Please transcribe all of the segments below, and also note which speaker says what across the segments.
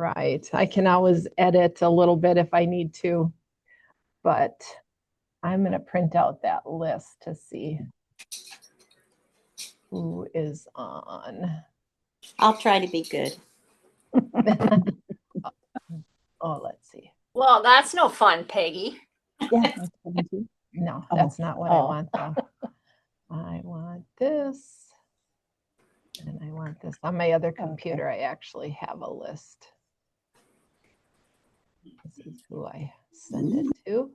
Speaker 1: right. I can always edit a little bit if I need to, but I'm going to print out that list to see who is on.
Speaker 2: I'll try to be good.
Speaker 1: Oh, let's see.
Speaker 3: Well, that's no fun, Peggy.
Speaker 4: Yeah.
Speaker 1: No, that's not what I want though. I want this. And I want this. On my other computer, I actually have a list. This is who I send it to.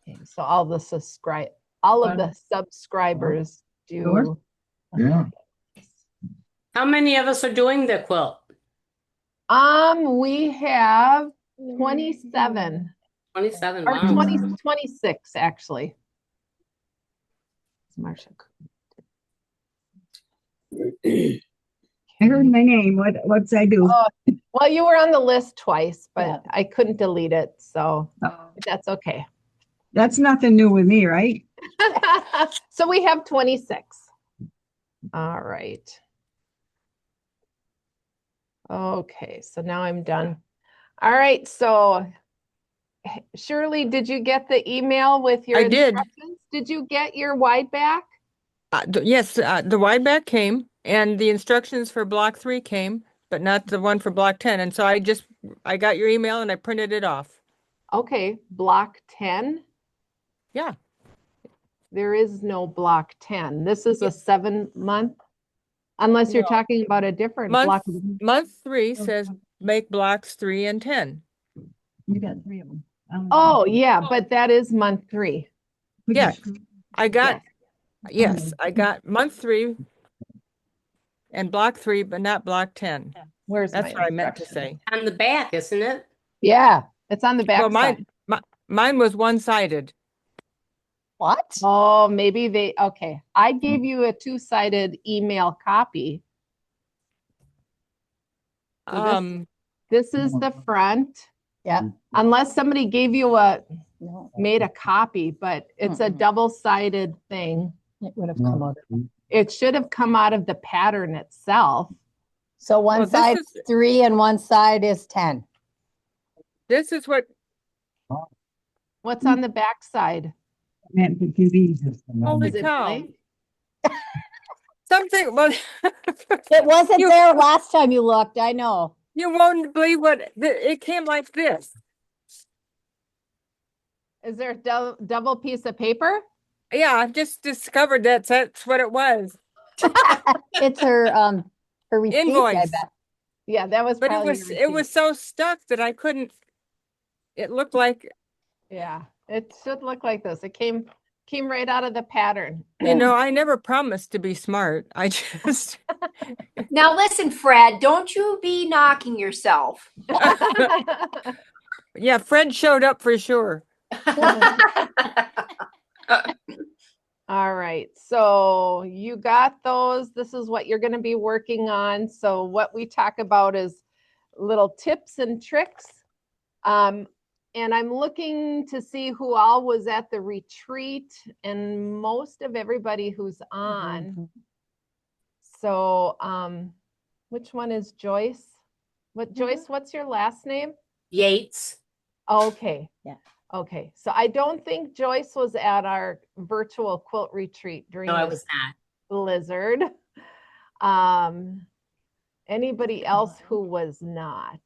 Speaker 1: Okay, so all of the subscribers do.
Speaker 5: Yeah.
Speaker 6: How many of us are doing the quilt?
Speaker 1: We have 27.
Speaker 6: 27.
Speaker 1: Or
Speaker 6: Wow.
Speaker 1: 26 actually. It's Marsha.
Speaker 4: I heard my name. What's I do?
Speaker 1: Well, you were on the list twice, but I couldn't delete it, so that's okay.
Speaker 4: That's nothing new with me, right?
Speaker 1: So we have 26. All right. Okay, so now I'm done. All right, so Shirley, did you get the email with your instructions? Did you get your wide back?
Speaker 7: Yes, the wide back came and the instructions for block 3 came, but not the one for block 10. And so I got your email and I printed it off.
Speaker 1: Okay, block 10?
Speaker 7: Yeah.
Speaker 1: There is no block 10. This is a 7-month, unless you're talking about a different block.
Speaker 7: Month 3 says make blocks 3 and 10.
Speaker 4: You got 3 of them.
Speaker 1: Oh, yeah, but that is month 3.
Speaker 7: Yeah, I got month 3 and block 3, but not block 10.
Speaker 1: Where's
Speaker 7: That's what I meant to say.
Speaker 6: On the back, isn't it?
Speaker 1: Yeah, it's on the back
Speaker 7: Well, mine was one-sided.
Speaker 3: What?
Speaker 1: Oh, maybe okay. I gave you a 2-sided email copy. So this is the front.
Speaker 3: Yeah.
Speaker 1: Unless somebody gave you made a copy, but it's a double-sided thing.
Speaker 3: It would have come out.
Speaker 1: It should have come out of the pattern itself.
Speaker 3: So one side is 3 and one side is 10.
Speaker 7: This is
Speaker 1: What's on the back side?
Speaker 7: Holy
Speaker 1: Is it
Speaker 7: cow.
Speaker 1: blank?
Speaker 7: Something, well,
Speaker 3: It wasn't there last time you looked, I know.
Speaker 7: you won't believe it came like this.
Speaker 1: Is there a double piece of paper?
Speaker 7: Yeah, I've just discovered that's what it was.
Speaker 3: It's her receipt,
Speaker 7: Invoice.
Speaker 3: I bet.
Speaker 1: Yeah, that was
Speaker 7: But
Speaker 1: probably
Speaker 7: it was so stuck that I couldn't, it looked like,
Speaker 1: yeah, it should look like this. It came right out of the pattern.
Speaker 7: you know, I never promised to be smart. I just
Speaker 8: Now listen, Fred, don't you be knocking yourself.
Speaker 7: Yeah, Fred showed up for sure.
Speaker 1: All right, so you got those. This is what you're going to be working on. So what we talk about is little tips and tricks. And I'm looking to see who all was at the retreat, and most of everybody who's on. So which one is Joyce? Joyce, what's your last name?
Speaker 6: Yates.
Speaker 1: Okay.
Speaker 3: Yeah.
Speaker 1: Okay, so I don't think Joyce was at our virtual quilt retreat during
Speaker 6: No, I
Speaker 1: this
Speaker 6: was not.
Speaker 1: blizzard. Anybody else who was not?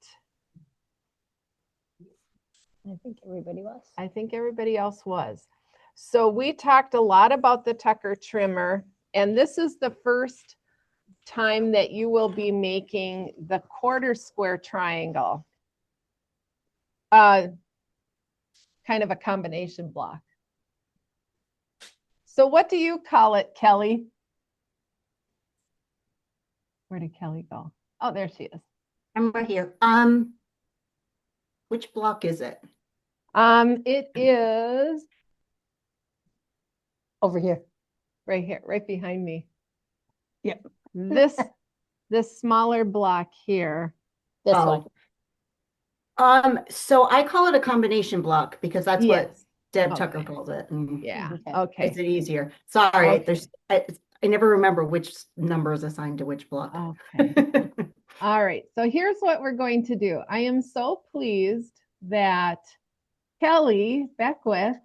Speaker 3: I think everybody was.
Speaker 1: I think everybody else was. So we talked a lot about the Tucker trimmer, and this is the first time that you will be making the quarter square triangle. Kind of a combination block. So what do you call it, Kelly? Where did Kelly go? Oh, there she is.
Speaker 2: I'm right here. Which block is it?
Speaker 1: It is
Speaker 3: Over here.
Speaker 1: right behind me.
Speaker 3: Yep.
Speaker 1: This smaller block here.
Speaker 3: This one.
Speaker 2: So I call it a combination block because that's what
Speaker 1: Yes.
Speaker 2: Deb
Speaker 1: Okay.
Speaker 2: Tucker calls it. And
Speaker 1: Yeah.
Speaker 3: Okay.
Speaker 1: Okay.
Speaker 2: makes it easier. Sorry,
Speaker 1: Okay.
Speaker 2: I never remember which number is assigned to which block.
Speaker 1: Okay. All right. So here's what we're going to do. I am so pleased that Kellie Beckwith,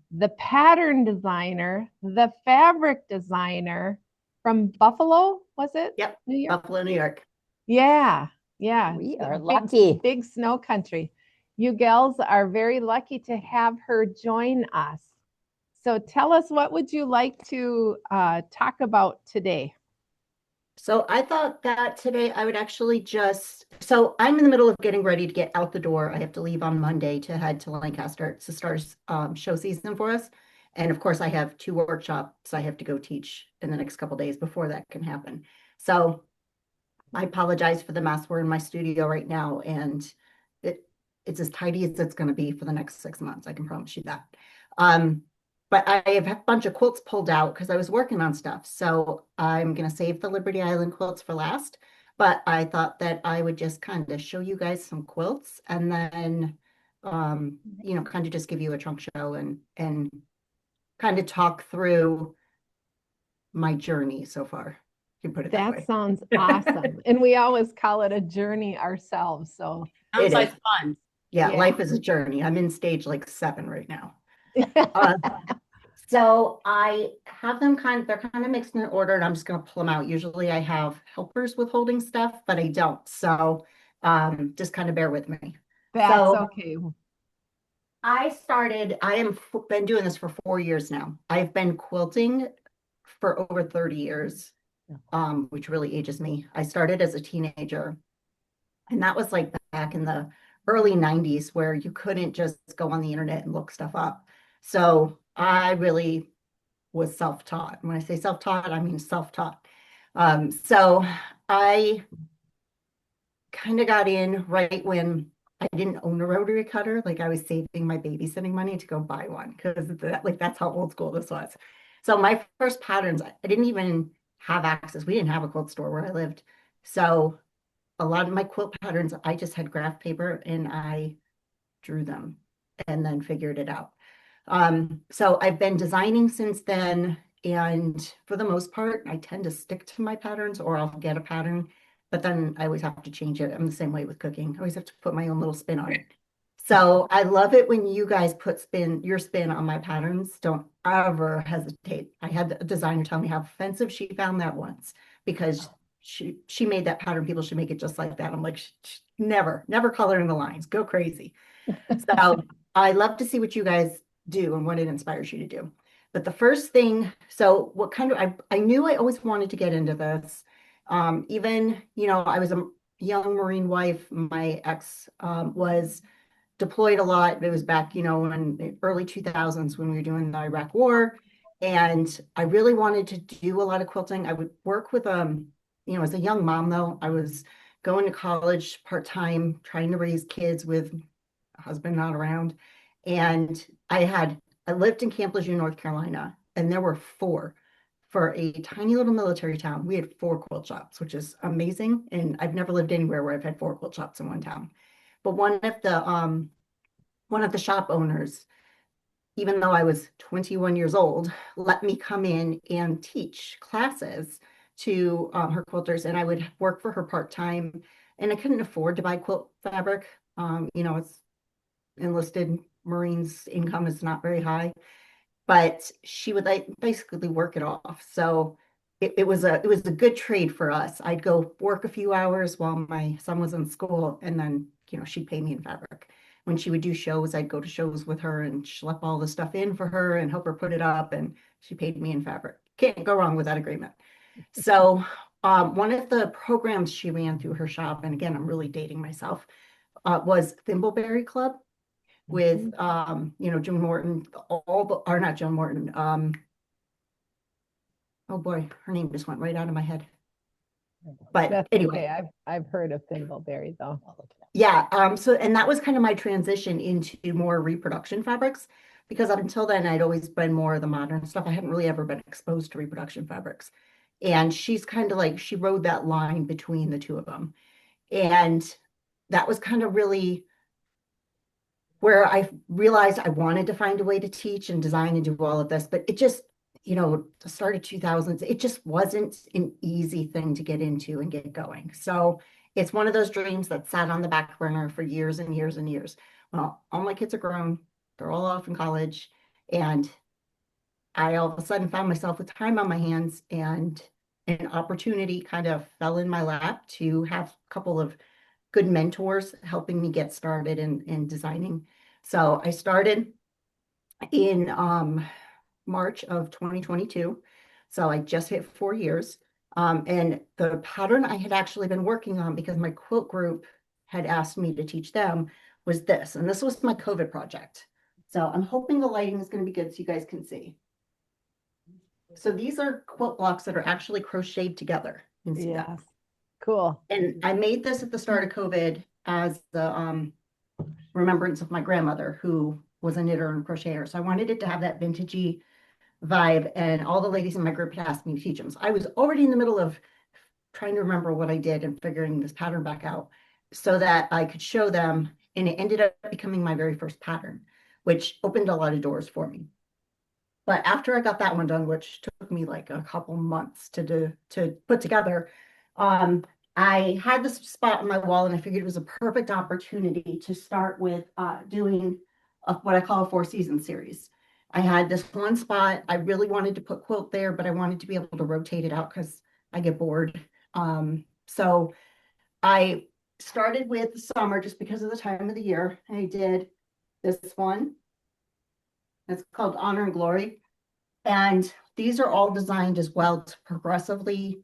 Speaker 1: the pattern designer, the fabric designer from Buffalo, was it?
Speaker 2: Yep.
Speaker 1: New York?
Speaker 2: Buffalo, New York.
Speaker 1: Yeah. Yeah.
Speaker 3: We are
Speaker 1: Big-
Speaker 3: lucky.
Speaker 1: Big snow country. You gals are very lucky to have her join us. So tell us, what would you like to talk about today?
Speaker 2: So I thought that today I would actually so I'm in the middle of getting ready to get out the door. I have to leave on Monday to head to Lancaster to start show season for us. And of course, I have 2 workshops I have to go teach in the next couple days before that can happen. So I apologize for the mess. We're in my studio right now, and it's as tidy as it's going to be for the next 6 months. I can promise you that. But I have a bunch of quilts pulled out because I was working on stuff. So I'm going to save the Liberty Island quilts for last. But I thought that I would just kind of show you guys some quilts and then, kind of just give you a trunk show and kind of talk through my journey so far. You can put it that way.
Speaker 1: That sounds awesome. And we always call it a journey ourselves. So
Speaker 6: Sounds
Speaker 2: It
Speaker 6: like
Speaker 2: is.
Speaker 6: fun.
Speaker 2: Yeah,
Speaker 1: Yeah.
Speaker 2: life is a journey. I'm in stage like 7 right now. So I have them they're kind of mixed in order, and I'm just going to pull them out. Usually I have helpers with holding stuff, but I don't. So just kind of bear with me.
Speaker 1: That's
Speaker 2: So
Speaker 1: okay.
Speaker 2: been doing this for 4 years now. I've been quilting for over 30 years, which really ages me. I started as a teenager, and that was like back in the early 90s where you couldn't just go on the internet and look stuff up. So I really was self-taught. When I say self-taught, I mean self-taught. So I kind of got in right when I didn't own a rotary cutter. Like I was saving my babysitting money to go buy one because that's how old school this was. So my first patterns, I didn't even have access. We didn't have a quilt store where I lived. So a lot of my quilt patterns, I just had graph paper and I drew them and then figured it out. So I've been designing since then, and for the most part, I tend to stick to my patterns, or I'll get a pattern, but then I always have to change it. I'm the same way with cooking. I always have to put my own little spin on it. So I love it when you guys put your spin on my patterns. Don't ever hesitate. I had a designer tell me how offensive she found that once because she made that pattern. People should make it just like that. I'm like, never color in the lines. Go crazy. So I love to see what you guys do and what it inspires you to do. But the first thing, so what kind of, I knew I always wanted to get into this. Even, I was a young Marine wife. My ex was deployed a lot. It was back, in the early 2000s when we were doing the Iraq War. And I really wanted to do a lot of quilting. I would work with, as a young mom, though, I was going to college part-time, trying to raise kids with a husband not around. And I lived in Camp Lejeune, North Carolina, and there were 4. For a tiny little military town, we had 4 quilt shops, which is amazing. And I've never lived anywhere where I've had 4 quilt shops in one town. But one of the shop owners, even though I was 21 years old, let me come in and teach classes to her quilters, and I would work for her part-time, and I couldn't afford to buy quilt fabric. It's enlisted Marines income is not very high, but she would basically work it off. So it was a good trade for us. I'd go work a few hours while my son was in school, and then she'd pay me in fabric. When she would do shows, I'd go to shows with her and schlep all the stuff in for her and help her put it up, and she paid me in fabric. Can't go wrong with that agreement. So one of the programs she ran through her shop, and again, I'm really dating myself, was Thimbleberry Club with Joan Morton, or not Joan Morton. Oh boy, her name just went right out of my head. But
Speaker 1: That's
Speaker 2: anyway,
Speaker 1: okay. I've heard of Thimbleberry though.
Speaker 2: yeah. And that was kind of my transition into more reproduction fabrics, because up until then I'd always been more of the modern stuff. I hadn't really ever been exposed to reproduction fabrics. And she's kind of like, she rode that line between the two of them. And that was kind of really where I realized I wanted to find a way to teach and design and do all of this, but it just, the start of 2000s, it just wasn't an easy thing to get into and get going. So it's one of those dreams that sat on the back burner for years and years and years. Well, all my kids are grown, they're all off in college, and I all of a sudden found myself with time on my hands, and an opportunity kind of fell in my lap to have a couple of good mentors helping me get started in designing. So I started in March of 2022. So I just hit 4 years. And the pattern I had actually been working on, because my quilt group had asked me to teach them, was this. And this was my COVID project. So I'm hoping the lighting is going to be good so you guys can see. So these are quilt blocks that are actually crocheted together. You can see that.
Speaker 1: Yes. Cool.
Speaker 2: And I made this at the start of COVID as the remembrance of my grandmother, who was a knitter and crocheter. So I wanted it to have that vintagey vibe, and all the ladies in my group had asked me to teach them. So I was already in the middle of trying to remember what I did and figuring this pattern back out so that I could show them. And it ended up becoming my very first pattern, which opened a lot of doors for me. But after I got that one done, which took me like a couple months to put together, I had this spot on my wall, and I figured it was a perfect opportunity to start with doing what I call a 4-season series. I had this one spot. I really wanted to put quilt there, but I wanted to be able to rotate it out because I get bored. So I started with the summer just because of the time of the year. I did this one. It's called Honor and Glory. And these are all designed as well to progressively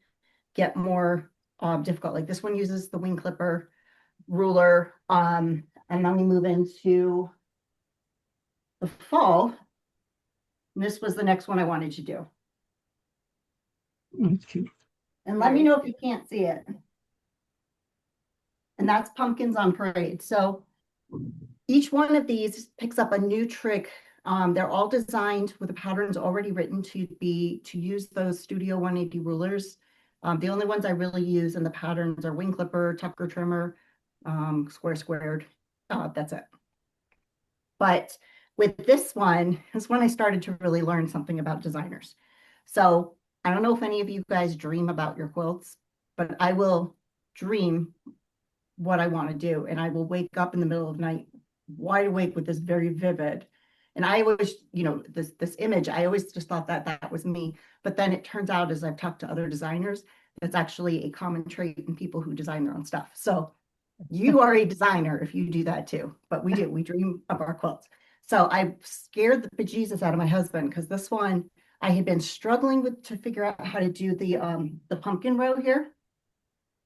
Speaker 2: get more difficult. Like this one uses the wing clipper ruler. And then we move into the fall. And this was the next one I wanted to do. And let me know if you can't see it. And that's Pumpkins on Parade. So each one of these picks up a new trick. They're all designed with the patterns already written to use those Studio 180 rulers. The only ones I really use in the patterns are wing clipper, Tucker trimmer, square squared. That's it. But with this one, is when I started to really learn something about designers. So I don't know if any of you guys dream about your quilts, but I will dream what I want to do. And I will wake up in the middle of the night, wide awake with this very vivid. And I always, this image, I always just thought that that was me. But then it turns out, as I've talked to other designers, that's actually a common trait in people who design their own stuff. So you are a designer if you do that too. But we do, we dream of our quilts. So I scared the bejesus out of my husband, because this one I had been struggling with to figure out how to do the pumpkin row here.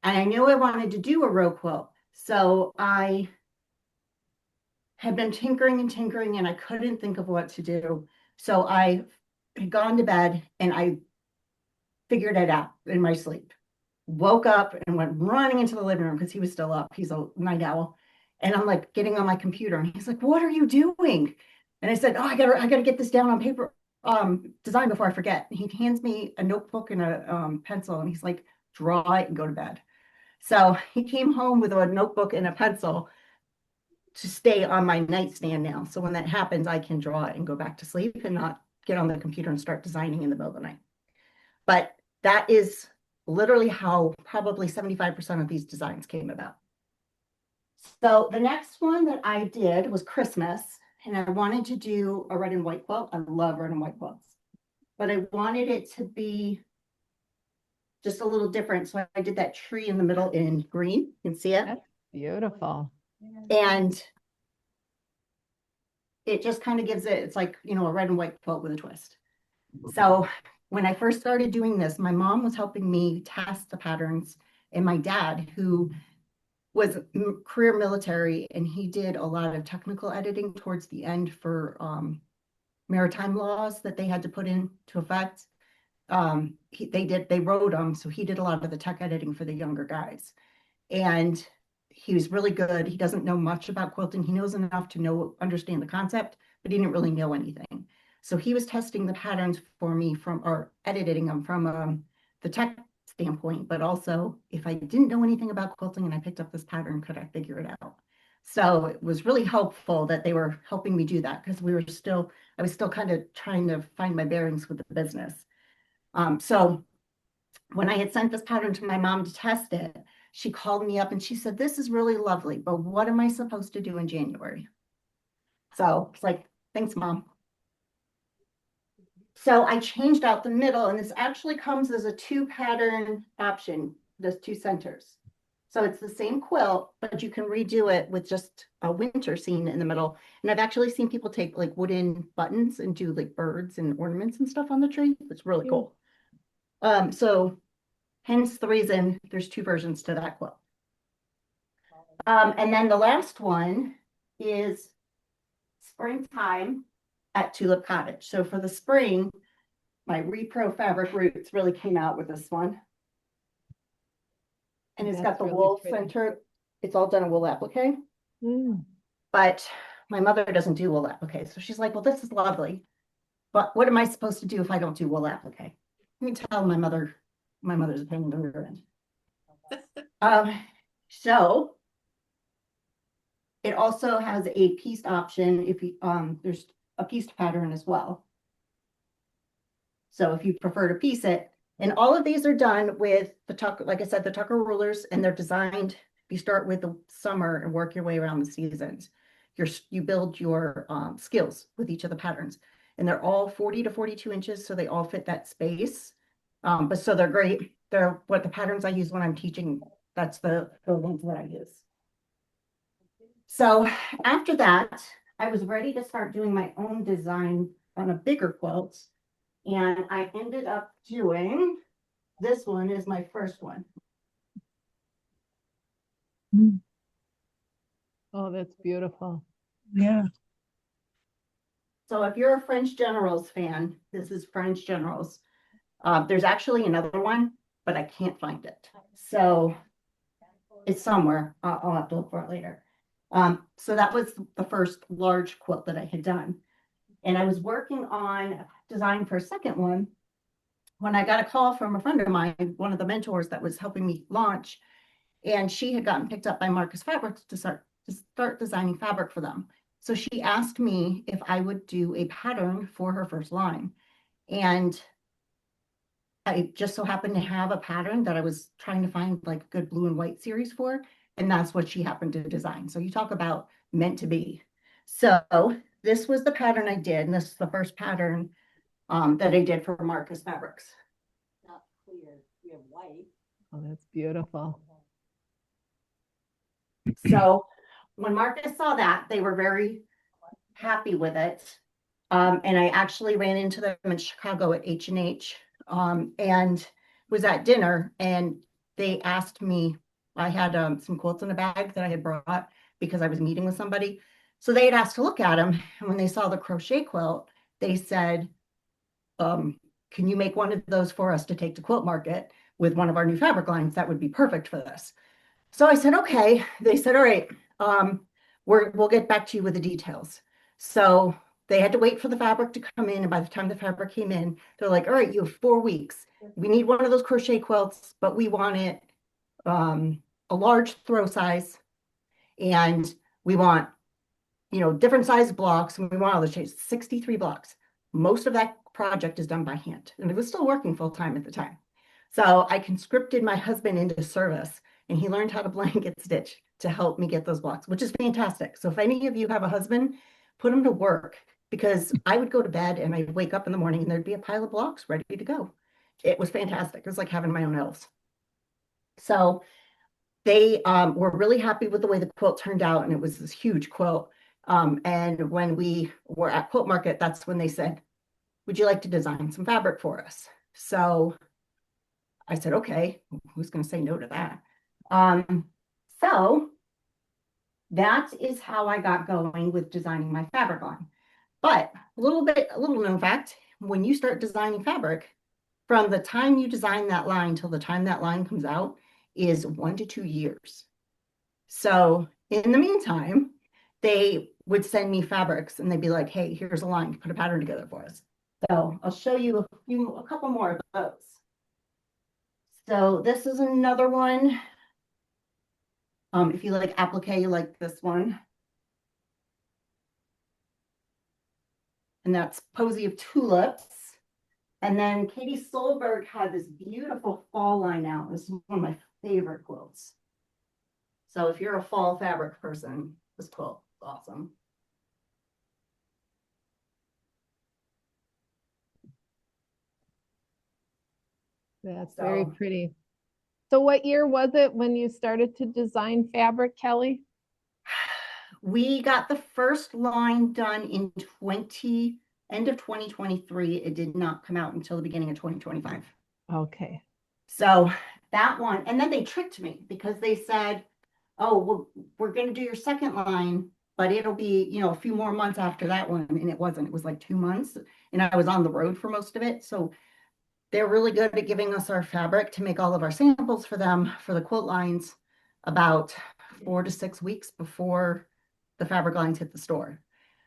Speaker 2: And I knew I wanted to do a row quilt. So I had been tinkering and tinkering, and I couldn't think of what to do. So I had gone to bed and I figured it out in my sleep. Woke up and went running into the living room because he was still up. He's a night owl. And I'm like getting on my computer, and he's like, "What are you doing?" And I said, "Oh, I gotta get this down on paper, design before I forget." And he hands me a notebook and a pencil, and he's like, "Draw it and go to bed." So he came home with a notebook and a pencil to stay on my nightstand now. So when that happens, I can draw it and go back to sleep and not get on the computer and start designing in the middle of the night. But that is literally how probably 75% of these designs came about. So the next one that I did was Christmas, and I wanted to do a red and white quilt. I love red and white quilts, but I wanted it to be just a little different. So I did that tree in the middle in green. You can see it.
Speaker 1: That's beautiful.
Speaker 2: And it just kind of gives it, it's like, a red and white quilt with a twist. So when I first started doing this, my mom was helping me test the patterns, and my dad, who was career military, and he did a lot of technical editing towards the end for maritime laws that they had to put into effect. They wrote them, so he did a lot of the tech editing for the younger guys. And he was really good. He doesn't know much about quilting. He knows enough to understand the concept, but he didn't really know anything. So he was testing the patterns for me or editing them from the tech standpoint, but also if I didn't know anything about quilting and I picked up this pattern, could I figure it out? So it was really helpful that they were helping me do that, because I was still kind of trying to find my bearings with the business. So when I had sent this pattern to my mom to test it, she called me up and she said, this is really lovely, but what am I supposed to do in January? So it's like, thanks, Mom. So I changed out the middle, and this actually comes as a 2-pattern option, there's 2 centers. So it's the same quilt, but you can redo it with just a winter scene in the middle. And I've actually seen people take like wooden buttons and do like birds and ornaments and stuff on the tree. It's really cool. So hence the reason there's 2 versions to that quilt. And then the last one is springtime at Tulip Cottage. So for the spring, my Repro Fabric Roots really came out with this one. And it's got the wool center. It's all done in wool applique. But my mother doesn't do wool applique. So she's like, well, this is lovely. But what am I supposed to do if I don't do wool applique? Let me tell my mother's a pain in the rear end. So it also has a pieced option if you there's a pieced pattern as well. So if you prefer to piece it, and all of these are done with the Tucker, like I said, the Tucker rulers, and they're designed. You start with the summer and work your way around the seasons. You build your skills with each of the patterns, and they're all 40 to 42 inches, so they all fit that space. But so they're great. They're what the patterns I use when I'm teaching. That's the ones that I use. So after that, I was ready to start doing my own design on a bigger quilt. And I ended up doing, this one is my first one.
Speaker 1: Oh, that's beautiful.
Speaker 4: Yeah.
Speaker 2: So if you're a French Generals fan, this is French Generals. There's actually another one, but I can't find it. So it's somewhere. I'll have to look for it later. So that was the first large quilt that I had done. And I was working on design for a second one when I got a call from a friend of mine, one of the mentors that was helping me launch, and she had gotten picked up by Marcus Fabrics to start designing fabric for them. So she asked me if I would do a pattern for her first line. And I just so happened to have a pattern that I was trying to find like a good blue and white series for, and that's what she happened to design. So you talk about meant to be. So this was the pattern I did, and this is the first pattern that I did for Marcus Fabrics. Not clear, we have white.
Speaker 1: Oh, that's beautiful.
Speaker 2: So when Marcus saw that, they were very happy with it. And I actually ran into them in Chicago at H&H and was at dinner, and they asked me, I had some quilts in a bag that I had brought because I was meeting with somebody. So they had asked to look at them. And when they saw the crochet quilt, they said, can you make one of those for us to take to Quilt Market with one of our new fabric lines? That would be perfect for this. So I said, okay. They said, all right, we'll get back to you with the details. So they had to wait for the fabric to come in. And by the time the fabric came in, they're like, all right, you have 4 weeks. We need one of those crochet quilts, but we want it a large throw size. And we want, different size blocks. And we want all the shapes, 63 blocks. Most of that project is done by hand. And it was still working full time at the time. So I conscripted my husband into service, and he learned how to blanket stitch to help me get those blocks, which is fantastic. So if any of you have a husband, put him to work, because I would go to bed and I'd wake up in the morning and there'd be a pile of blocks ready to go. It was fantastic. It was like having my own elves. So they were really happy with the way the quilt turned out, and it was this huge quilt. And when we were at Quilt Market, that's when they said, would you like to design some fabric for us? So I said, okay, who's going to say no to that? So that is how I got going with designing my fabric line. But a little known fact, when you start designing fabric, from the time you design that line till the time that line comes out is 1 to 2 years. So in the meantime, they would send me fabrics and they'd be like, hey, here's a line, put a pattern together for us. So I'll show you a couple more of those. So this is another one. If you like applique, you like this one. And that's Posy of Tulips. And then Katie Solberg had this beautiful fall line out. This is one of my favorite quilts. So if you're a fall fabric person, this quilt is awesome.
Speaker 1: That's very
Speaker 2: So-
Speaker 1: pretty. So what year was it when you started to design fabric, Kelly?
Speaker 2: We got the first line done in end of 2023. It did not come out until the beginning of 2025.
Speaker 1: Okay.
Speaker 2: So that one, and then they tricked me because they said, oh, well, we're going to do your second line, but it'll be, you know, a few more months after that one. And it wasn't, it was like 2 months. And I was on the road for most of it. So they're really good at giving us our fabric to make all of our samples for them for the quilt lines about 4 to 6 weeks before the fabric lines hit the store.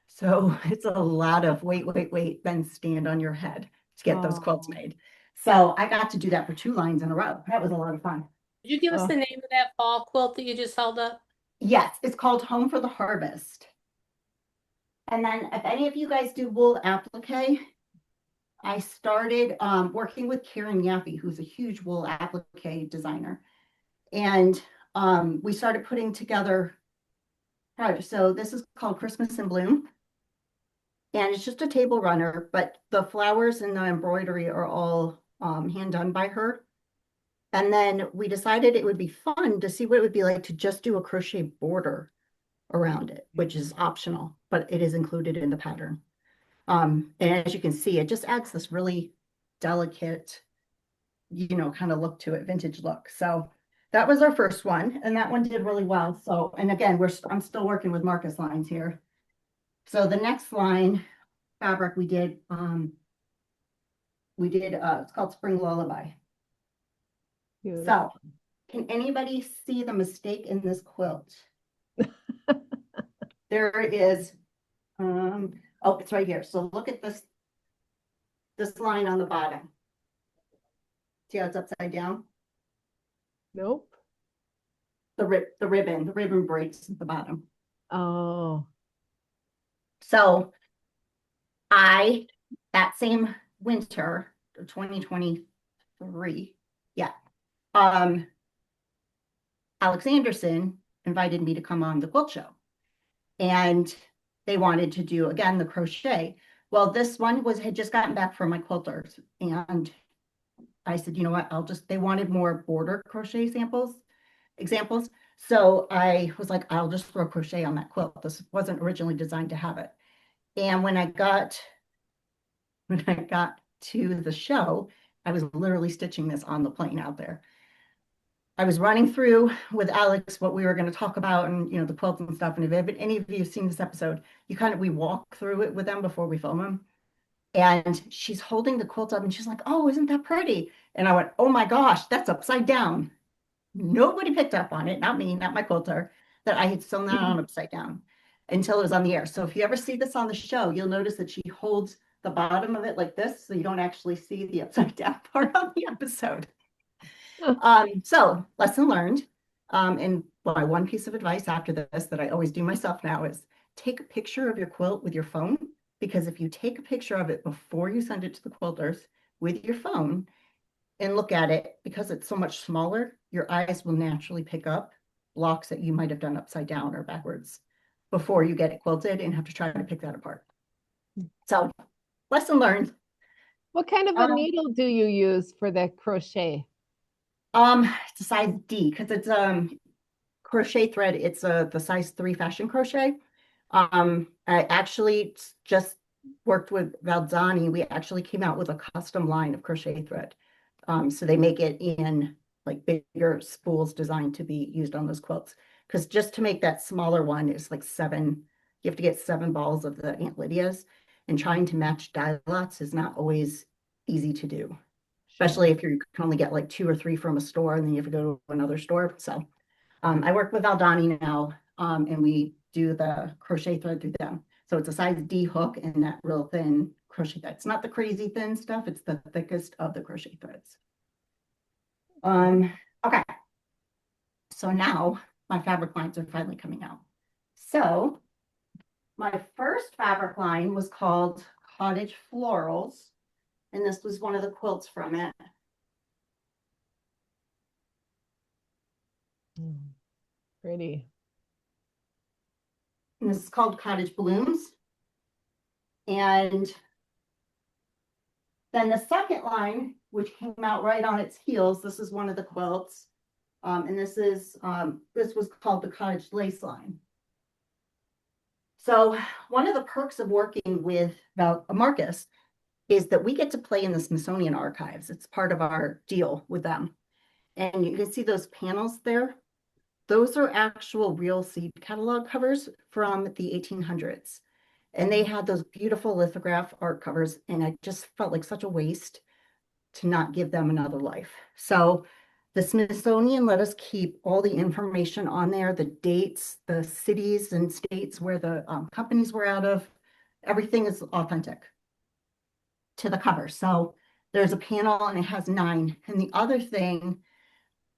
Speaker 2: So it's a lot of wait, then stand on your head to get those quilts
Speaker 1: Oh.
Speaker 2: made. So I got to do that for 2 lines in a row. That was a lot of fun.
Speaker 6: Did you give us
Speaker 1: Oh.
Speaker 6: the name of that fall quilt that you just held up?
Speaker 2: Yes, it's called Home for the Harvest. And then if any of you guys do wool applique, I started working with Karen Yaffe, who's a huge wool applique designer. And we started putting together projects. So this is called Christmas in Bloom. And it's just a table runner, but the flowers and the embroidery are all hand done by her. And then we decided it would be fun to see what it would be like to just do a crochet border around it, which is optional, but it is included in the pattern. And as you can see, it just adds this really delicate, you know, kind of look to it, vintage look. So that was our first one, and that one did really well. So, and again, I'm still working with Marcus lines here. So the next line fabric we did it's called Spring Lullaby.
Speaker 1: Beautiful.
Speaker 2: So can anybody see the mistake in this quilt? There is oh, it's right here. So look at this line on the bottom. See how it's upside down?
Speaker 1: Nope.
Speaker 2: The ribbon breaks at the bottom.
Speaker 1: Oh.
Speaker 2: So that same winter, 2023, yeah, Alex Anderson invited me to come on the quilt show. And they wanted to do, again, the crochet. Well, this one had just gotten back from my quilters. And I said, you know what, they wanted more border crochet examples. So I was like, I'll just throw crochet on that quilt. This wasn't originally designed to have it. And when I got to the show, I was literally stitching this on the plane out there. I was running through with Alex what we were going to talk about and, you know, the quilts and stuff. And if any of you have seen this episode, we walk through it with them before we film them. And she's holding the quilt up and she's like, oh, isn't that pretty? And I went, oh my gosh, that's upside down. Nobody picked up on it, not me, not my quilter, that I had sewn that on upside down until it was on the air. So if you ever see this on the show, you'll notice that she holds the bottom of it like this, so you don't actually see the upside down part on the episode. So lesson learned. And my one piece of advice after this that I always do myself now is take a picture of your quilt with your phone, because if you take a picture of it before you send it to the quilters with your phone and look at it, because it's so much smaller, your eyes will naturally pick up blocks that you might have done upside down or backwards before you get it quilted and have to try to pick that apart. So lesson learned.
Speaker 1: What kind of a needle do you use for the crochet?
Speaker 2: It's a size D because it's crochet thread. It's the size 3 fashion crochet. I actually just worked with Valzani. We actually came out with a custom line of crochet thread. So they make it in like bigger spools designed to be used on those quilts. Because just to make that smaller one is like 7, you have to get 7 balls of the Aunt Lydia's, and trying to match die lots is not always easy to do. Especially if you can only get like 2 or 3 from a store and then you have to go to another store. So I work with Aldani now, and we do the crochet thread through them. So it's a size D hook and that real thin crochet thread. It's not the crazy thin stuff. It's the thickest of the crochet threads. Okay. So now my fabric lines are finally coming out. So my first fabric line was called Cottage Florals. And this was one of the quilts from it.
Speaker 1: Pretty.
Speaker 2: And this is called Cottage Blooms. And then the second line, which came out right on its heels, this is one of the quilts. And this was called the Cottage Lace line. So one of the perks of working with Marcus is that we get to play in the Smithsonian archives. It's part of our deal with them. And you can see those panels there. Those are actual real seed catalog covers from the 1800s. And they had those beautiful lithograph art covers. And I just felt like such a waste to not give them another life. So the Smithsonian let us keep all the information on there, the dates, the cities and states where the companies were out of. Everything is authentic to the cover. So there's a panel and it has 9. And the other thing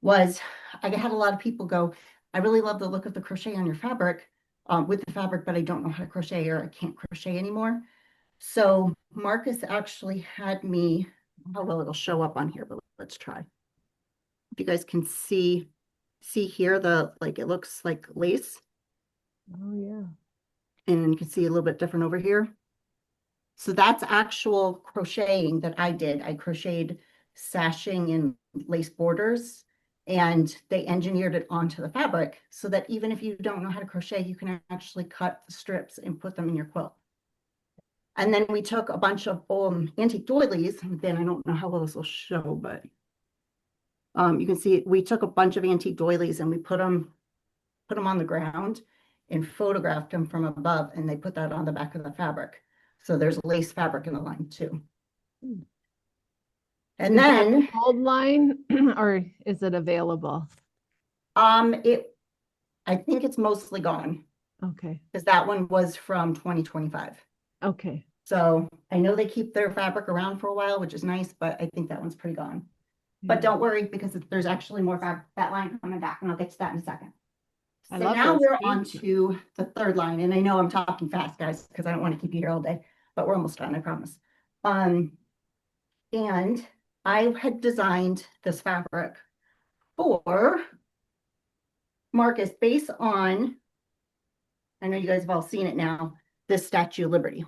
Speaker 2: was I had a lot of people go, I really love the look of the crochet on your fabric with the fabric, but I don't know how to crochet or I can't crochet anymore. So Marcus actually had me, oh, well, it'll show up on here, but let's try. If you guys can see here, it looks like lace.
Speaker 1: Oh, yeah.
Speaker 2: And you can see a little bit different over here. So that's actual crocheting that I did. I crocheted sashing and lace borders, and they engineered it onto the fabric so that even if you don't know how to crochet, you can actually cut the strips and put them in your quilt. And then we took a bunch of antique doilies. Then I don't know how well this will show, but you can see we took a bunch of antique doilies and we put them on the ground and photographed them from above, and they put that on the back of the fabric. So there's lace fabric in the line too. And then
Speaker 1: the old line, or is it available?
Speaker 2: I think it's mostly gone
Speaker 1: Okay.
Speaker 2: because that one was from 2025.
Speaker 1: Okay.
Speaker 2: So I know they keep their fabric around for a while, which is nice, but I think that one's pretty gone. But don't worry, because there's actually more fabric, that line coming back, and I'll get to that in a second. So now we're on to the third line, and I know I'm talking fast, guys, because I don't want to keep you here all day, but we're almost done, I promise. And I had designed this fabric for Marcus based on, I know you guys have all seen it now, this Statue of Liberty.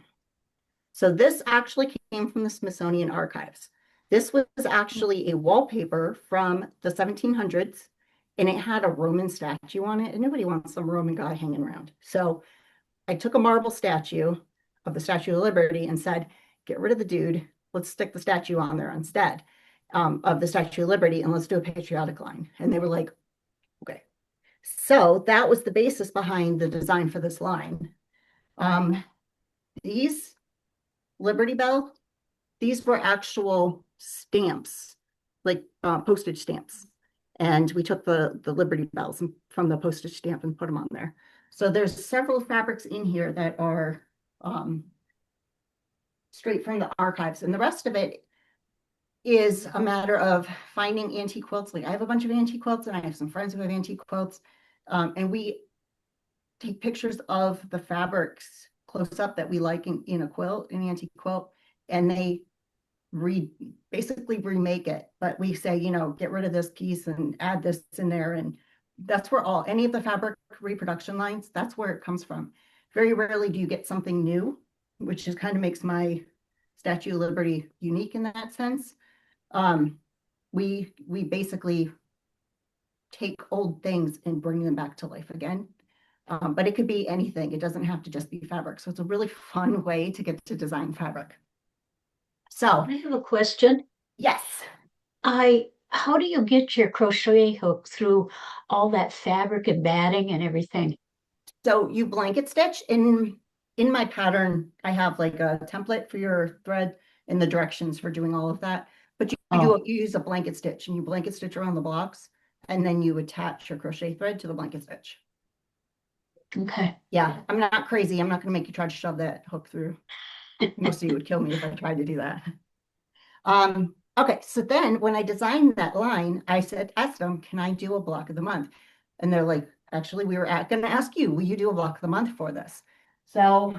Speaker 2: So this actually came from the Smithsonian archives. This was actually a wallpaper from the 1700s, and it had a Roman statue on it, and nobody wants some Roman guy hanging around. So I took a marble statue of the Statue of Liberty and said, get rid of the dude. Let's stick the statue on there instead of the Statue of Liberty, and let's do a patriotic line. And they were like, okay. So that was the basis behind the design for this line. These Liberty Bell, these were actual stamps, like postage stamps. And we took the Liberty Bells from the postage stamp and put them on there. So there's several fabrics in here that are straight from the archives. And the rest of it is a matter of finding antique quilts. Like I have a bunch of antique quilts and I have some friends who have antique quilts. And we take pictures of the fabrics close up that we like in a quilt, an antique quilt, and they basically remake it. But we say, get rid of this piece and add this in there. And that's where any of the fabric reproduction lines, that's where it comes from. Very rarely do you get something new, which is kind of makes my Statue of Liberty unique in that sense. We basically take old things and bring them back to life again. But it could be anything. It doesn't have to just be fabric. So it's a really fun way to get to design fabric. So
Speaker 5: I have a question.
Speaker 2: yes.
Speaker 5: How do you get your crochet hook through all that fabric and batting and everything?
Speaker 2: So you blanket stitch. In my pattern, I have like a template for your thread and the directions for doing all of that. But you use a blanket stitch, and you blanket stitch around the blocks, and then you attach your crochet thread to the blanket stitch.
Speaker 5: Okay.
Speaker 2: Yeah, I'm not crazy. I'm not going to make you try to shove that hook through. Most of you would kill me if I tried to do that. Okay, so then when I designed that line, I asked them, can I do a block of the month? And they're like, actually, we were going to ask you, will you do a block of the month for this? So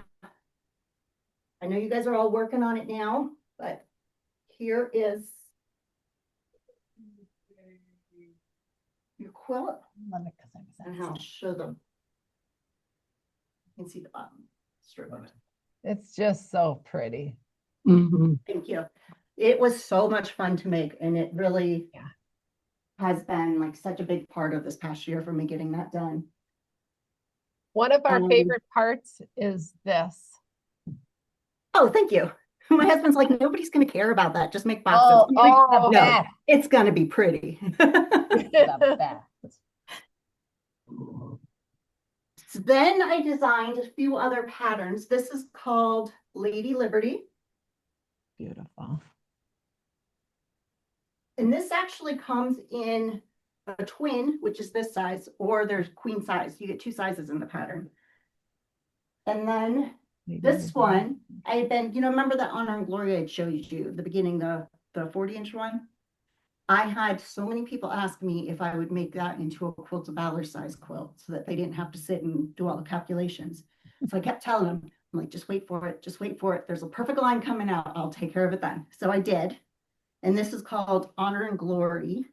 Speaker 2: I know you guys are all working on it now, but here is your quilt. And I'll show them. You can see the bottom strip of it.
Speaker 1: It's just so pretty.
Speaker 2: Thank you. It was so much fun to make, and it really has been like such a big part of this past year for me getting that done.
Speaker 1: One of our favorite parts is this.
Speaker 2: Oh, thank you. My husband's like, nobody's going to care about that. Just make boxes. No, it's going to be pretty. So then I designed a few other patterns. This is called Lady Liberty.
Speaker 1: Beautiful.
Speaker 2: And this actually comes in a twin, which is this size, or there's queen size. You get two sizes in the pattern. And then this one, I've been, remember that Honor and Glory I showed you at the beginning, the 40-inch one? I had so many people ask me if I would make that into a Quilt of Valor size quilt so that they didn't have to sit and do all the calculations. So I kept telling them, I'm like, just wait for it. Just wait for it. There's a perfect line coming out. I'll take care of it then. So I did. And this is called Honor and Glory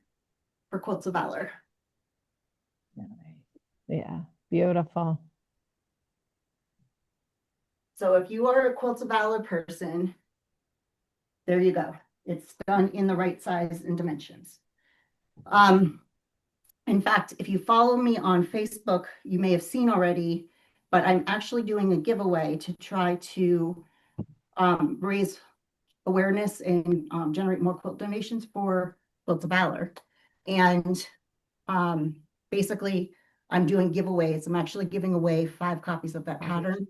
Speaker 2: for Quilts of Valor.
Speaker 1: Yeah, beautiful.
Speaker 2: So if you are a Quilts of Valor person, there you go. It's done in the right size and dimensions. In fact, if you follow me on Facebook, you may have seen already, but I'm actually doing a giveaway to try to raise awareness and generate more quilt donations for Quilts of Valor. And basically, I'm doing giveaways. I'm actually giving away 5 copies of that pattern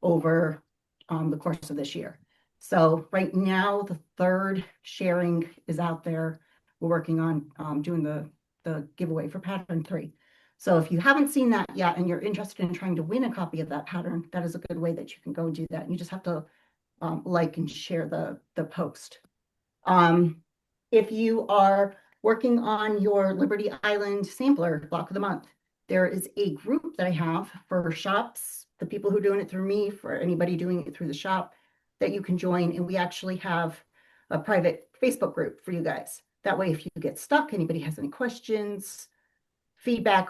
Speaker 2: over the course of this year. So right now, the 3rd sharing is out there. We're working on doing the giveaway for pattern 3. So if you haven't seen that yet and you're interested in trying to win a copy of that pattern, that is a good way that you can go and do that. You just have to like and share the post. If you are working on your Liberty Island sampler block of the month, there is a group that I have for shops, the people who are doing it through me, for anybody doing it through the shop, that you can join. And we actually have a private Facebook group for you guys. That way, if you get stuck, anybody has any questions, feedback,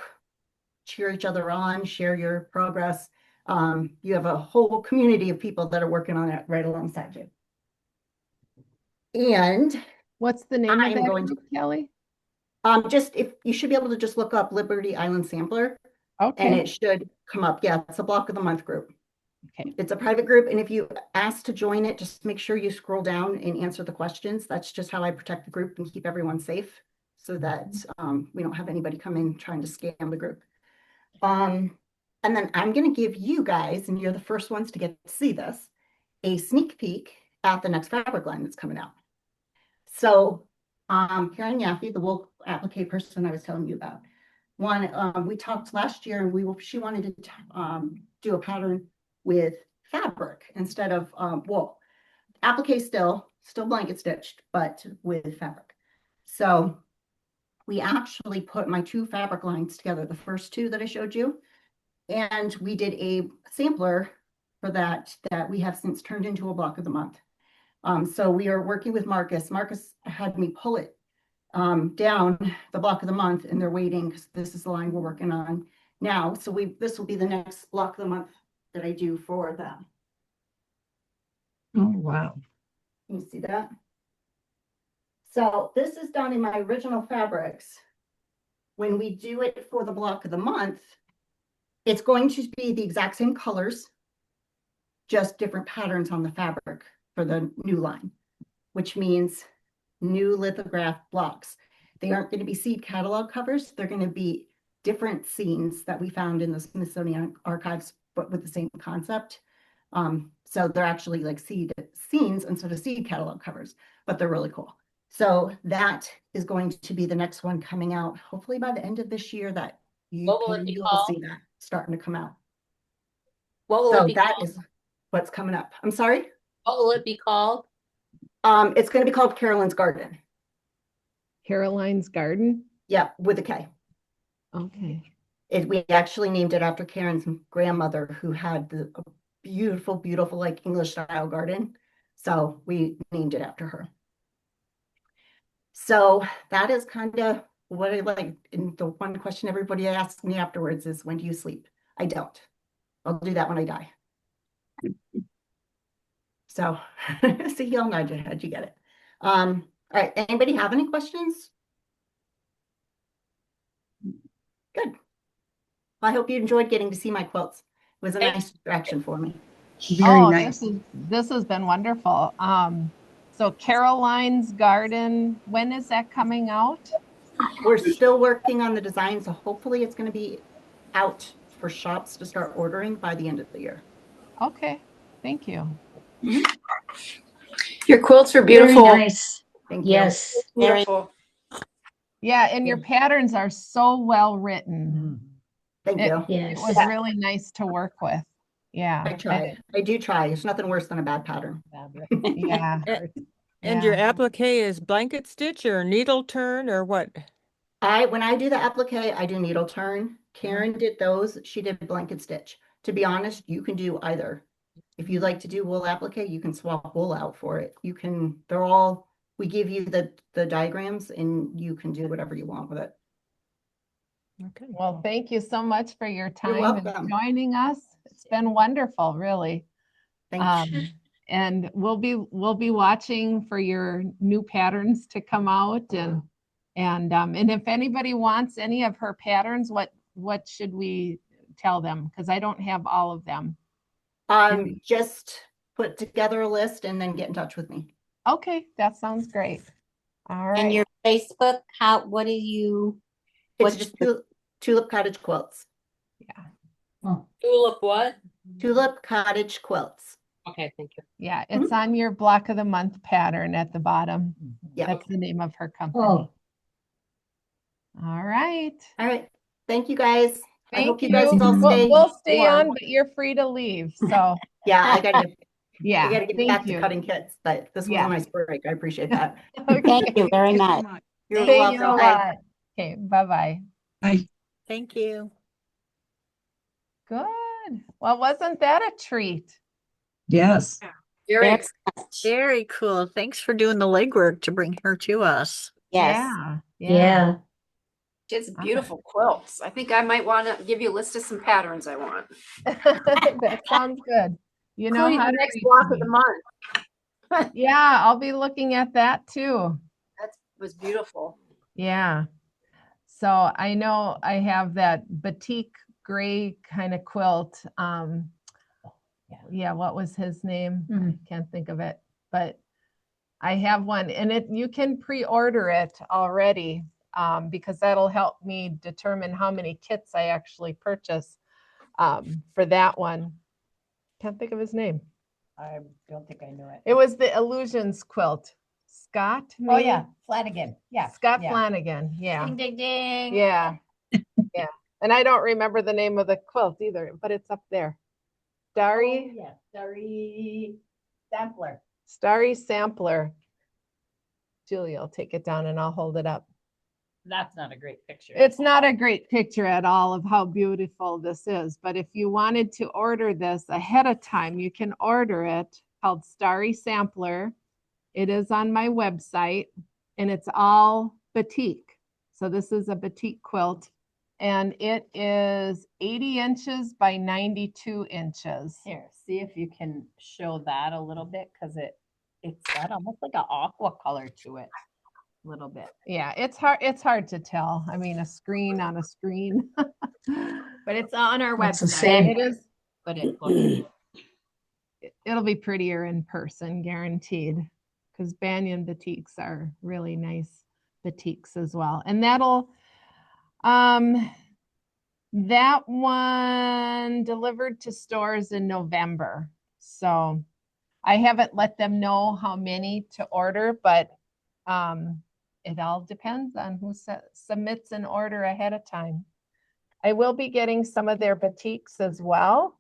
Speaker 2: cheer each other on, share your progress. You have a whole community of people that are working on it right alongside you. And
Speaker 1: what's the name of that group, Kelly?
Speaker 2: Just if you should be able to just look up Liberty Island Sampler.
Speaker 1: Okay.
Speaker 2: And it should come up. Yeah, it's a block of the month group.
Speaker 1: Okay.
Speaker 2: It's a private group. And if you ask to join it, just make sure you scroll down and answer the questions. That's just how I protect the group and keep everyone safe so that we don't have anybody come in trying to scam the group. And then I'm going to give you guys, and you're the first ones to get to see this, a sneak peek at the next fabric line that's coming out. So Karen Yaffe, the wool applique person I was telling you about, we talked last year, and she wanted to do a pattern with fabric instead of wool. Applique still blanket stitched, but with fabric. So we actually put my 2 fabric lines together, the first 2 that I showed you, and we did a sampler for that we have since turned into a block of the month. So we are working with Marcus. Marcus had me pull it down the block of the month, and they're waiting because this is the line we're working on now. So this will be the next block of the month that I do for them.
Speaker 4: Oh, wow.
Speaker 2: Can you see that? So this is done in my original fabrics. When we do it for the block of the month, it's going to be the exact same colors, just different patterns on the fabric for the new line, which means new lithograph blocks. They aren't going to be seed catalog covers. They're going to be different scenes that we found in the Smithsonian archives, but with the same concept. So they're actually like seed scenes instead of seed catalog covers, but they're really cool. So that is going to be the next one coming out, hopefully by the end of this year, that you'll see that starting to come out.
Speaker 6: What will
Speaker 2: So
Speaker 6: it be
Speaker 2: that
Speaker 6: called?
Speaker 2: is what's coming up. I'm sorry?
Speaker 6: What will it be called?
Speaker 2: It's going to be called Caroline's Garden.
Speaker 1: Caroline's Garden?
Speaker 2: Yeah, with a K.
Speaker 1: Okay.
Speaker 2: We actually named it after Karen's grandmother, who had the beautiful, beautiful, like English style garden. So we named it after her. So that is kind of what I like, and the one question everybody asks me afterwards is, when do you sleep? I don't. I'll do that when I die. So, see, you'll nod your head, you get it. All right, anybody have any questions? Good. Well, I hope you enjoyed getting to see my quilts. It was a nice distraction for me.
Speaker 4: Very
Speaker 1: Oh,
Speaker 4: nice.
Speaker 1: this has been wonderful. So Caroline's Garden, when is that coming out?
Speaker 2: We're still working on the design, so hopefully it's going to be out for shops to start ordering by the end of the year.
Speaker 1: Okay, thank you.
Speaker 8: Your quilts are
Speaker 5: Very
Speaker 8: beautiful.
Speaker 5: nice.
Speaker 2: Thank you.
Speaker 5: Yes.
Speaker 8: Beautiful.
Speaker 1: Yeah, and your patterns are so well written.
Speaker 2: Thank
Speaker 1: It,
Speaker 2: you.
Speaker 1: it
Speaker 5: Yes.
Speaker 1: was really nice to work with. Yeah.
Speaker 2: I try. I do try. It's nothing worse than a bad pattern.
Speaker 1: Yeah.
Speaker 7: And your
Speaker 1: Yeah.
Speaker 7: applique is blanket stitch or needle turn or what?
Speaker 2: When I do the applique, I do needle turn. Karen did those. She did blanket stitch. To be honest, you can do either. If you like to do wool applique, you can swap wool out for it. You can, we give you the diagrams and you can do whatever you want with it.
Speaker 7: Okay.
Speaker 1: Well, thank you so much for your time and
Speaker 2: welcome.
Speaker 1: joining us. It's been wonderful, really.
Speaker 2: Thank you.
Speaker 1: And we'll be watching for your new patterns to come out, and if anybody wants any of her patterns, what should we tell them? Because I don't have all of them.
Speaker 2: Just put together a list and then get in touch with me.
Speaker 1: Okay, that sounds great. All right.
Speaker 9: And your Facebook, what do you?
Speaker 2: It's just Tulip Cottage Quilts.
Speaker 1: Yeah.
Speaker 5: Oh,
Speaker 6: Tulip what?
Speaker 2: Tulip Cottage Quilts.
Speaker 6: Okay, thank you.
Speaker 1: Yeah, it's on your block of the month pattern at the bottom.
Speaker 2: Yeah.
Speaker 1: That's the name of her company.
Speaker 5: oh,
Speaker 1: All right.
Speaker 2: All right. Thank you guys. I
Speaker 1: Thank
Speaker 2: hope you guys
Speaker 1: you.
Speaker 2: all stay.
Speaker 1: We'll stay
Speaker 2: warm.
Speaker 1: on, but you're free to leave. So
Speaker 2: Yeah, I gotta
Speaker 1: yeah,
Speaker 2: get
Speaker 1: thank
Speaker 2: back
Speaker 1: you.
Speaker 2: to cutting kits, but this was
Speaker 1: Yeah.
Speaker 2: a nice break. I appreciate that.
Speaker 9: Thank you very
Speaker 4: Thank you so
Speaker 9: much.
Speaker 4: much.
Speaker 2: You're
Speaker 1: Thank you a
Speaker 2: welcome. Bye.
Speaker 1: lot. Okay, bye-bye.
Speaker 4: Bye.
Speaker 9: Thank you.
Speaker 1: Good. Well, wasn't that a treat?
Speaker 4: Yes.
Speaker 8: Very
Speaker 10: Very cool. Thanks for doing the legwork to bring her to us.
Speaker 9: Yes.
Speaker 1: Yeah.
Speaker 5: yeah.
Speaker 8: It's beautiful quilts. I think I might want to give you a list of some patterns I want.
Speaker 1: That sounds good. You know
Speaker 8: Including
Speaker 1: how
Speaker 8: the
Speaker 1: to
Speaker 8: next
Speaker 1: reach
Speaker 8: block
Speaker 1: me.
Speaker 8: of the month.
Speaker 1: Yeah, I'll be looking at that too.
Speaker 8: That was beautiful.
Speaker 1: Yeah. So I know I have that batik gray kind of quilt. Yeah, what was his name? I can't think of it, but I have one, and you can pre-order it already, because that'll help me determine how many kits I actually purchase for that one. Can't think of his name.
Speaker 3: I don't think I knew it.
Speaker 1: It was the Illusions quilt. Scott,
Speaker 3: Oh,
Speaker 1: maybe?
Speaker 3: yeah, Flanagan. Yeah.
Speaker 1: Scott
Speaker 3: yeah.
Speaker 1: Flanagan. Yeah.
Speaker 3: Ding, ding, ding.
Speaker 1: Yeah. Yeah. And I don't remember the name of the quilt either, but it's up there. Starry,
Speaker 3: Oh, yeah, Starry Sampler.
Speaker 1: Starry Sampler. Julie will take it down and I'll hold it up.
Speaker 3: That's not a great picture.
Speaker 1: It's not a great picture at all of how beautiful this is, but if you wanted to order this ahead of time, you can order it, called Starry Sampler. It is on my website and it's all batik. So this is a batik quilt and it is 80 inches by 92 inches.
Speaker 3: Here, see if you can show that a little bit, because it's got almost like an aqua color to it. A little bit.
Speaker 1: Yeah, it's hard to tell. I mean, a screen on a screen.
Speaker 3: But it's on our
Speaker 5: It's the
Speaker 3: website.
Speaker 5: same.
Speaker 1: It is.
Speaker 3: But it looks
Speaker 1: It'll be prettier in person, guaranteed, because Banyan batiks are really nice batiks as well. And that one delivered to stores in November. So I haven't let them know how many to order, but it all depends on who submits an order ahead of time. I will be getting some of their batiks as well.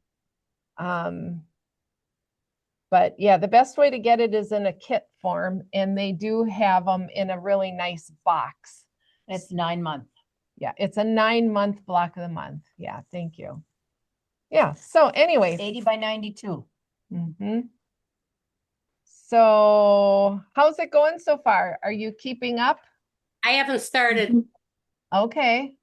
Speaker 1: But yeah, the best way to get it is in a kit form, and they do have them in a really nice box.
Speaker 3: it's 9 months.
Speaker 1: Yeah, it's a 9-month block of the month. Yeah, thank you. Yeah, so anyway.
Speaker 3: 80 by 92.
Speaker 1: So how's it going so far? Are you keeping up?
Speaker 6: I haven't started.
Speaker 1: Okay.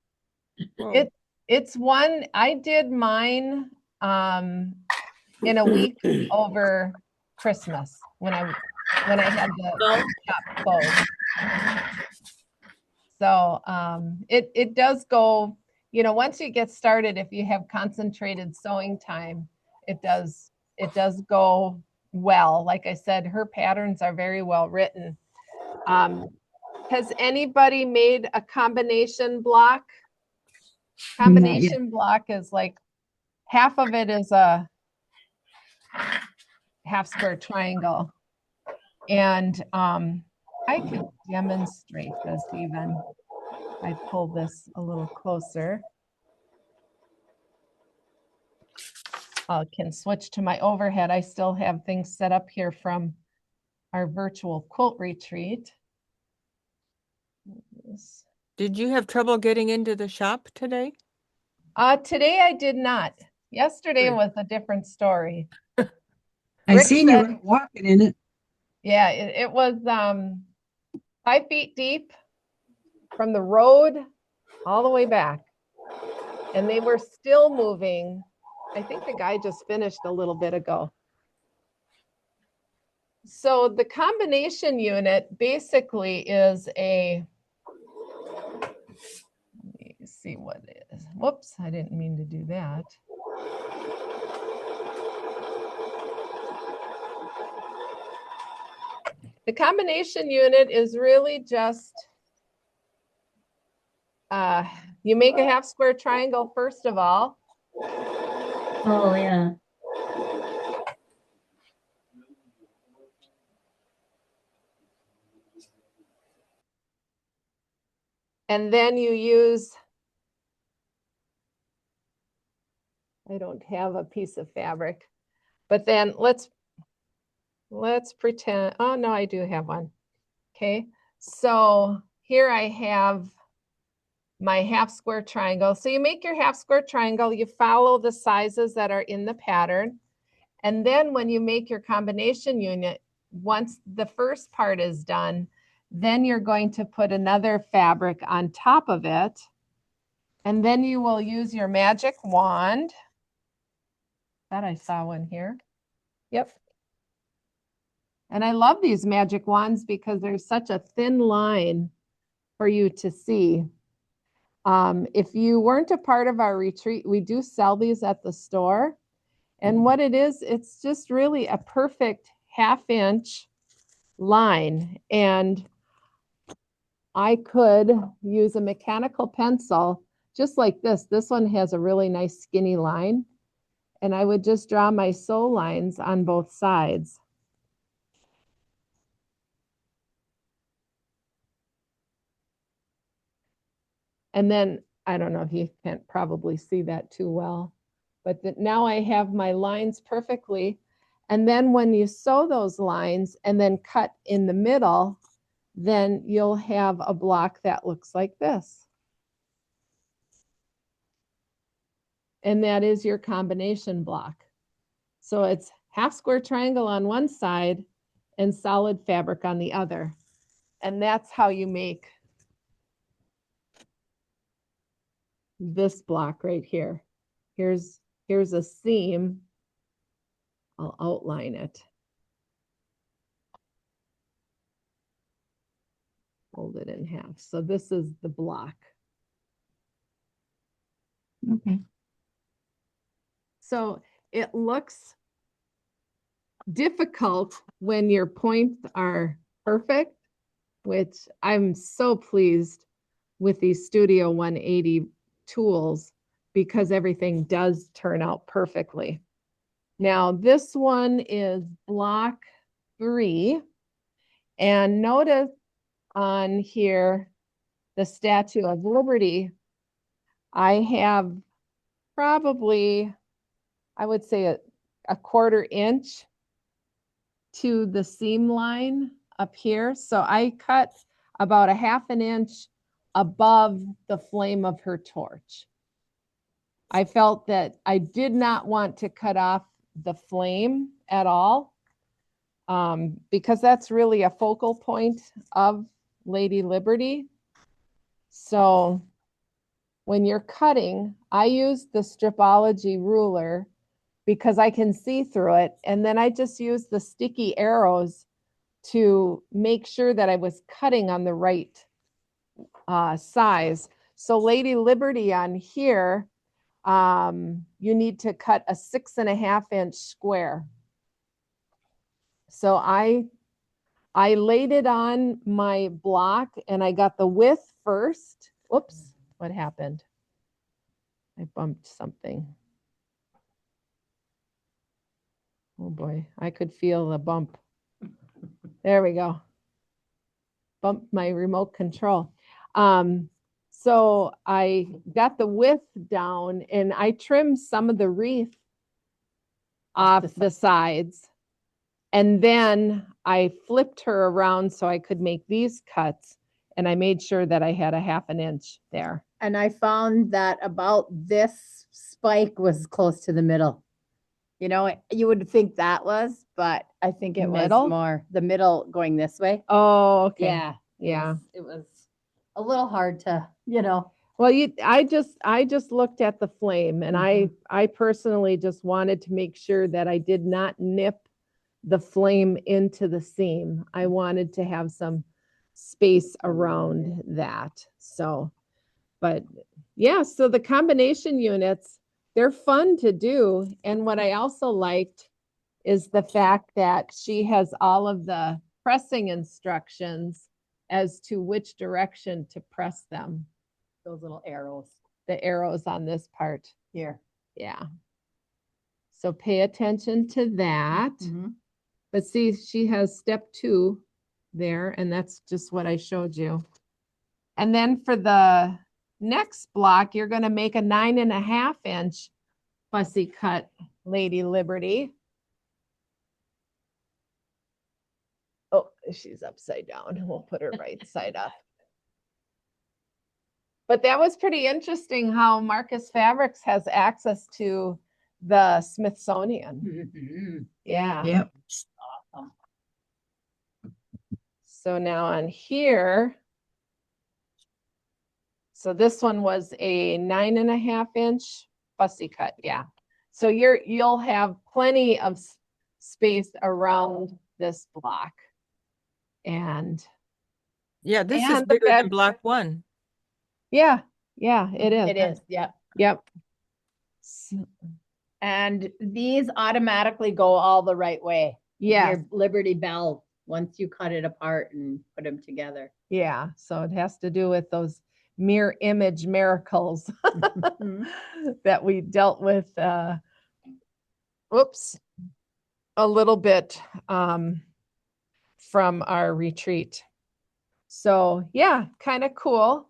Speaker 7: Whoa.
Speaker 1: It's one, I did mine in a week over Christmas when I had the shop closed. So it does go, once you get started, if you have concentrated sewing time, it does go well. Like I said, her patterns are very well written. Has anybody made a combination block? Combination block is like half of it is a half square triangle. And I could demonstrate this even. I pull this a little closer. I can switch to my overhead. I still have things set up here from our virtual quilt retreat.
Speaker 7: Did you have trouble getting into the shop today?
Speaker 1: Today I did not. Yesterday
Speaker 7: Good.
Speaker 1: was a different story.
Speaker 4: I
Speaker 1: Rick
Speaker 4: seen you
Speaker 1: said-
Speaker 4: walking in it.
Speaker 1: Yeah, it was 5 feet deep from the road all the way back. And they were still moving. I think the guy just finished a little bit ago. So the combination unit basically is let me see what it is. Whoops, I didn't mean to do that. The combination unit is really just, you make a half square triangle first of all.
Speaker 5: Oh, yeah.
Speaker 1: And then you use, I don't have a piece of fabric, but then let's pretend, oh no, I do have one. Okay, so here I have my half square triangle. So you make your half square triangle, you follow the sizes that are in the pattern. And then when you make your combination unit, once the first part is done, then you're going to put another fabric on top of it. And then you will use your magic wand. Thought I saw one here. Yep. And I love these magic wands because there's such a thin line for you to see. If you weren't a part of our retreat, we do sell these at the store. And what it is, it's just really a perfect 1/2 inch line. And I could use a mechanical pencil just like this. This one has a really nice skinny line. And I would just draw my sew lines on both sides. And then, I don't know if you can't probably see that too well, but now I have my lines perfectly. And then when you sew those lines and then cut in the middle, then you'll have a block that looks like this. And that is your combination block. So it's half square triangle on one side and solid fabric on the other. And that's how you make this block right here. Here's a seam. I'll outline it. Fold it in half. So this is the block.
Speaker 4: Okay.
Speaker 1: So it looks difficult when your points are perfect, which I'm so pleased with these Studio 180 tools because everything does turn out perfectly. Now this one is block 3, and notice on here the Statue of Liberty. I have probably, I would say a 1/4 inch to the seam line up here. So I cut about a 1/2 inch above the flame of her torch. I felt that I did not want to cut off the flame at all because that's really a focal point of Lady Liberty. So when you're cutting, I use the Stripology ruler because I can see through it. And then I just use the sticky arrows to make sure that I was cutting on the right size. So Lady Liberty on here, you need to cut a 6.5-inch square. So I laid it on my block and I got the width first. Whoops, what happened? I bumped something. Oh boy, I could feel the bump. There we go. Bumped my remote control. So I got the width down and I trimmed some of the wreath off the sides. And then I flipped her around so I could make these cuts. And I made sure that I had a 1/2 inch there.
Speaker 3: And I found that about this spike was close to the middle. You know, you would think that was, but I think it
Speaker 1: Middle?
Speaker 3: was more the middle going this way.
Speaker 1: Oh, okay.
Speaker 3: Yeah.
Speaker 1: Yeah.
Speaker 3: It was a little hard to, you know.
Speaker 1: Well, I just looked at the flame and I personally just wanted to make sure that I did not nip the flame into the seam. I wanted to have some space around that. So, but yeah, so the combination units, they're fun to do. And what I also liked is the fact that she has all of the pressing instructions as to which direction to press them.
Speaker 3: Those little arrows
Speaker 1: The arrows on this part.
Speaker 3: here.
Speaker 1: Yeah. So pay attention to that. But see, she has step 2 there, and that's just what I showed you. And then for the next block, you're going to make a 9.5-inch fussy cut, Lady Liberty. Oh, she's upside down. We'll put her right side up. But that was pretty interesting how Marcus Fabrics has access to the Smithsonian. Yeah.
Speaker 4: Yep.
Speaker 3: Awesome.
Speaker 1: So now on here, so this one was a 9.5-inch fussy cut. Yeah. So you'll have plenty of space around this block. And
Speaker 7: Yeah, this is
Speaker 1: And the
Speaker 7: bigger than
Speaker 1: fact-
Speaker 7: block 1.
Speaker 1: yeah, it is.
Speaker 3: It is. Yep.
Speaker 1: Yep.
Speaker 3: And these automatically go all the right way.
Speaker 1: Yes.
Speaker 3: Your Liberty Bell, once you cut it apart and put them together.
Speaker 1: Yeah. So it has to do with those mirror image miracles that we dealt with, a little bit from our retreat. So yeah, kind of cool.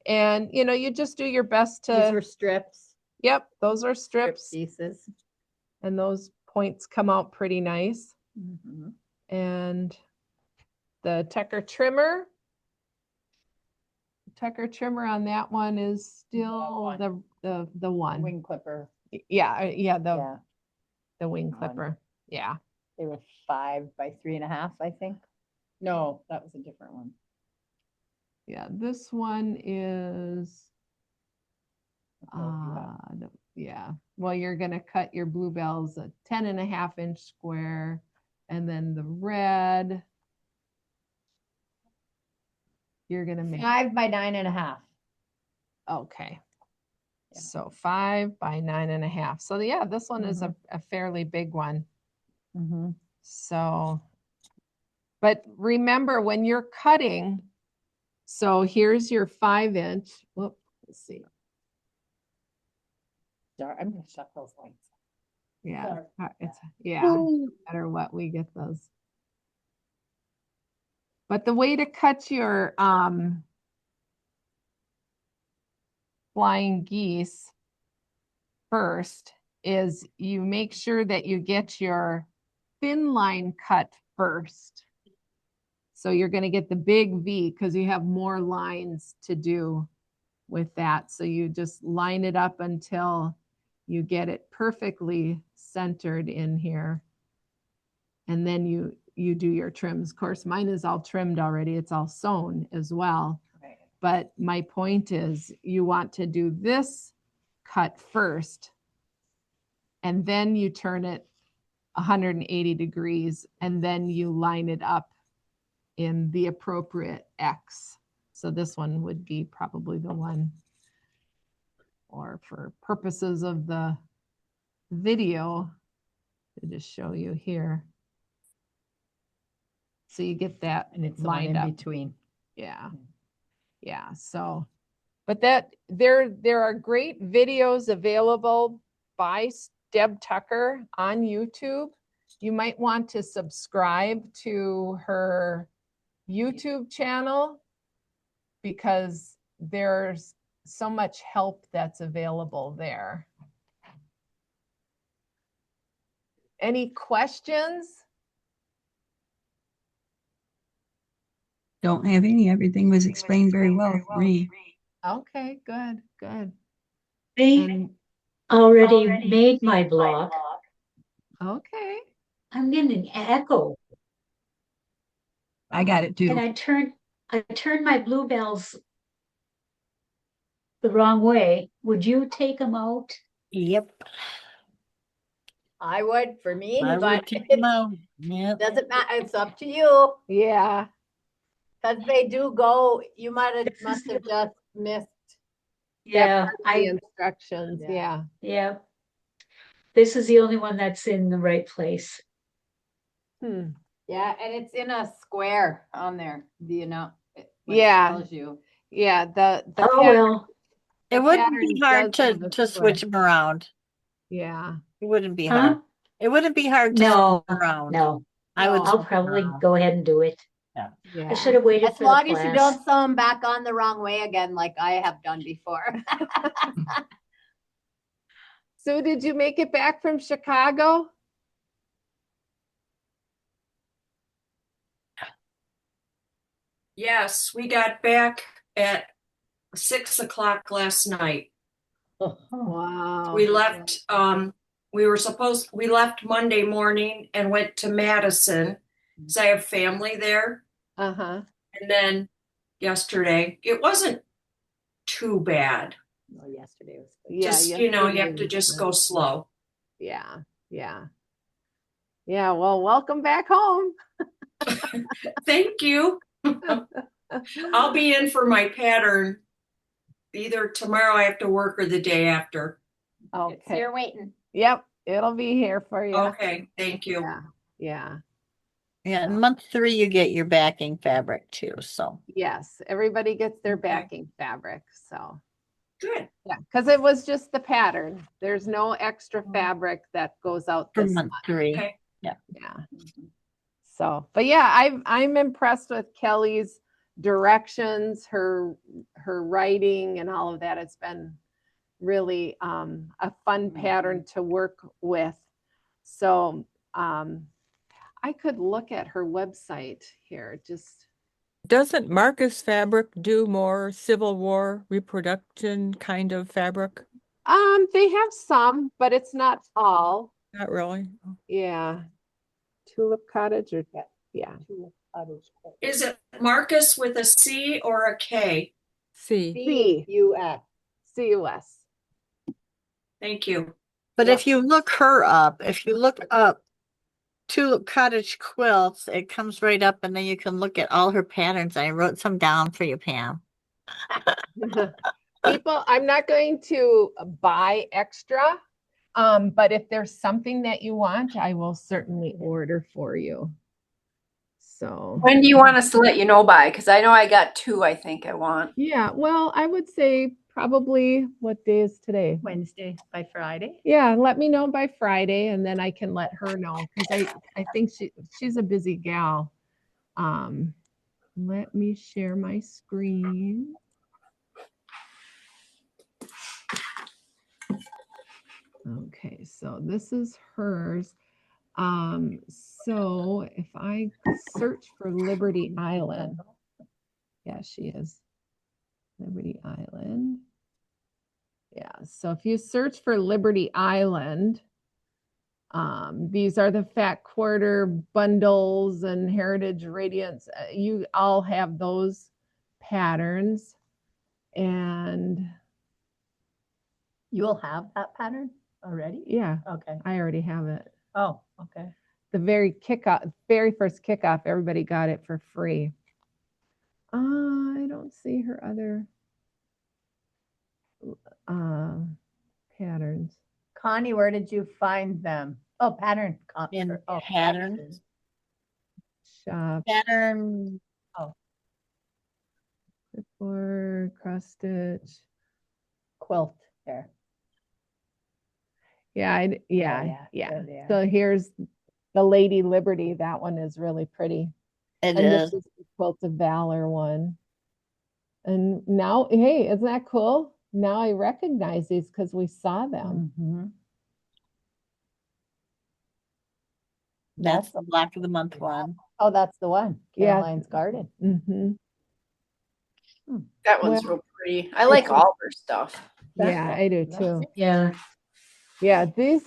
Speaker 1: And you just do your best
Speaker 3: These
Speaker 1: to,
Speaker 3: were strips.
Speaker 1: yep, those are
Speaker 3: Strip
Speaker 1: strips
Speaker 3: pieces.
Speaker 1: and those points come out pretty nice. And the Tucker trimmer on that one is still the one.
Speaker 3: Wing clipper.
Speaker 1: Yeah,
Speaker 3: Yeah.
Speaker 1: the wing
Speaker 3: One.
Speaker 1: clipper. Yeah.
Speaker 3: They were 5 by 3.5, I think. No, that was a different one.
Speaker 1: Yeah, this one is yeah. Well, you're gonna cut your bluebells a 10.5-inch square, and then the red you're gonna make
Speaker 3: 5 by 9.5.
Speaker 1: okay.
Speaker 3: Yeah.
Speaker 1: So 5 by 9.5. So yeah, this one is a fairly big one. So, but remember when you're cutting, so here's your 5-inch. Whoop, let's see.
Speaker 3: I'm gonna shut those lights.
Speaker 1: Yeah,
Speaker 3: Sorry.
Speaker 1: it's no matter what, we get those. But the way to cut your flying geese first is you make sure that you get your thin line cut first. So you're going to get the big V because you have more lines to do with that. So you just line it up until you get it perfectly centered in here. And then you do your trims. Of course, mine is all trimmed already. It's all sewn as well.
Speaker 3: Right.
Speaker 1: But my point is you want to do this cut first, and then you turn it 180 degrees, and then you line it up in the appropriate X. So this one would be probably the one, or for purposes of the video, to just show you here. So you get that,
Speaker 3: And it's the one
Speaker 1: lined
Speaker 3: in
Speaker 1: up.
Speaker 3: between.
Speaker 1: Yeah. Yeah. So, but that there are great videos available by Deb Tucker on YouTube. You might want to subscribe to her YouTube channel because there's so much help that's available there. Any questions?
Speaker 4: Don't have any. Everything was explained very well for me.
Speaker 1: Okay, good, good.
Speaker 5: They
Speaker 1: And
Speaker 5: already made my block.
Speaker 1: okay.
Speaker 5: I'm getting an echo.
Speaker 4: I got it too.
Speaker 5: And I turned my bluebells the wrong way. Would you take them out?
Speaker 10: Yep.
Speaker 3: I would for me,
Speaker 10: I
Speaker 3: but
Speaker 10: would take
Speaker 3: it
Speaker 10: them out. Yep.
Speaker 3: doesn't matter. It's up to you.
Speaker 1: Yeah.
Speaker 3: Because they do go, you must have just missed.
Speaker 5: Yeah,
Speaker 1: The instructions. Yeah.
Speaker 5: yeah. This is the only one that's in the right place.
Speaker 1: Hmm.
Speaker 3: Yeah, and it's in a square on there. Do you know? What
Speaker 1: Yeah.
Speaker 3: tells you.
Speaker 1: Yeah. The
Speaker 5: Oh,
Speaker 1: pattern,
Speaker 5: well,
Speaker 1: the
Speaker 10: It wouldn't be
Speaker 1: pattern
Speaker 10: hard
Speaker 1: does have
Speaker 10: to
Speaker 1: a
Speaker 10: to
Speaker 1: square.
Speaker 10: switch them around.
Speaker 1: Yeah.
Speaker 10: It wouldn't be
Speaker 5: huh?
Speaker 10: hard. It wouldn't be hard to
Speaker 5: No,
Speaker 10: switch around.
Speaker 5: no.
Speaker 10: I would
Speaker 3: No.
Speaker 5: I'll
Speaker 10: switch
Speaker 5: probably
Speaker 10: around.
Speaker 5: go ahead and do it. I
Speaker 1: Yeah.
Speaker 5: should have waited
Speaker 3: As
Speaker 5: for the
Speaker 3: long as you
Speaker 5: class.
Speaker 3: don't sew them back on the wrong way again, like I have done before.
Speaker 1: So did you make it back from Chicago?
Speaker 11: Yes, we got back at 6 o'clock last night.
Speaker 1: Wow.
Speaker 11: We left, we left Monday morning and went to Madison because I have family there.
Speaker 1: Uh-huh.
Speaker 11: And then yesterday, it wasn't too bad.
Speaker 3: No, yesterday was.
Speaker 1: Yeah.
Speaker 11: Just, you have
Speaker 1: yesterday
Speaker 11: to
Speaker 1: was
Speaker 11: just
Speaker 1: good.
Speaker 11: go slow.
Speaker 1: Yeah. Yeah. Yeah. Well, welcome back home.
Speaker 11: Thank you. I'll be in for my pattern either tomorrow I have to work or the day after.
Speaker 3: It's
Speaker 1: Okay.
Speaker 3: here waiting.
Speaker 1: Yep. It'll be here for you.
Speaker 11: Okay, thank you.
Speaker 1: Yeah. Yeah.
Speaker 10: Yeah, in month 3 you get your backing fabric too. So
Speaker 1: Yes. Everybody gets their
Speaker 11: Okay.
Speaker 1: backing fabric. So
Speaker 11: Good.
Speaker 1: yeah, because it was just the pattern. There's no extra fabric that goes out
Speaker 10: for
Speaker 1: this
Speaker 10: month
Speaker 1: month.
Speaker 10: 3.
Speaker 11: Okay.
Speaker 1: Yeah. So, but yeah, I'm impressed with Kellie's directions, her writing and all of that. It's been really a fun pattern to work with. So I could look at her website here. Just
Speaker 7: Doesn't Marcus Fabric do more Civil War reproduction kind of fabric?
Speaker 1: they have some, but it's not all.
Speaker 7: Not really.
Speaker 1: Yeah. Tulip Cottage or yeah.
Speaker 11: Is it Marcus with a C or a K?
Speaker 7: See.
Speaker 3: C-U-S.
Speaker 1: CUS.
Speaker 11: Thank you.
Speaker 10: But
Speaker 1: Yep.
Speaker 10: if you look her up, if you look up Tulip Cottage quilts, it comes right up and then you can look at all her patterns. I wrote some down for you, Pam.
Speaker 1: People, I'm not going to buy extra, but if there's something that you want, I will certainly order for you. So
Speaker 8: When do you want us to let you know by? Because I know I got 2, I think I want.
Speaker 1: yeah, well, I would say probably what day is today?
Speaker 3: Wednesday by Friday.
Speaker 1: Yeah, let me know by Friday and then I can let her know because I think she's a busy gal. Let me share my screen. Okay, so this is hers. So if I search for Liberty Island, yeah, she is Liberty Island. Yeah, so if you search for Liberty Island, these are the Fat Quarter bundles and Heritage Radiance. You all have those patterns. And
Speaker 3: You'll have that pattern already?
Speaker 1: yeah,
Speaker 3: Okay.
Speaker 1: I already have it.
Speaker 3: Oh, okay.
Speaker 1: The very first kickoff, everybody got it for free. I don't see her other patterns.
Speaker 3: Connie, where did you find them? Oh, pattern.
Speaker 10: In
Speaker 3: oh,
Speaker 10: patterns.
Speaker 1: Shop,
Speaker 10: Pattern.
Speaker 1: clipboard, cross stitch.
Speaker 3: Quilt there.
Speaker 1: Yeah,
Speaker 3: yeah,
Speaker 1: yeah.
Speaker 3: there they are.
Speaker 1: So here's the Lady Liberty. That one is really pretty.
Speaker 10: It
Speaker 1: And
Speaker 10: is.
Speaker 1: this is the Quilt of Valor one. And now, hey, isn't that cool? Now I recognize these because we saw them.
Speaker 3: Mhm.
Speaker 10: That's the Block of the Month one.
Speaker 3: Oh, that's the one.
Speaker 1: Yeah.
Speaker 3: Caroline's Garden.
Speaker 1: Mm-hmm.
Speaker 8: That one's
Speaker 1: Well,
Speaker 8: real pretty. I like all her stuff.
Speaker 1: Yeah, I do too.
Speaker 5: Yeah.
Speaker 1: Yeah, this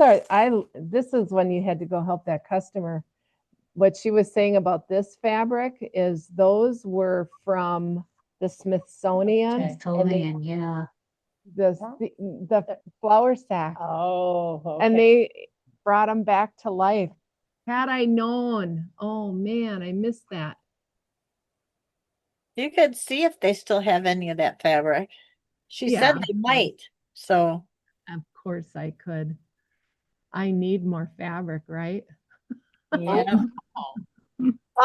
Speaker 1: is when you had to go help that customer. What she was saying about this fabric is those were from the Smithsonian. and
Speaker 5: Smithsonian, yeah.
Speaker 1: the flour sack.
Speaker 3: Oh, okay.
Speaker 1: And they brought them back to life. Had I known, oh man, I missed that.
Speaker 10: You could see if they still have any of that fabric. She said
Speaker 1: Yeah.
Speaker 10: they might. So
Speaker 1: Of course I could. I need more fabric, right?
Speaker 10: yeah.
Speaker 8: As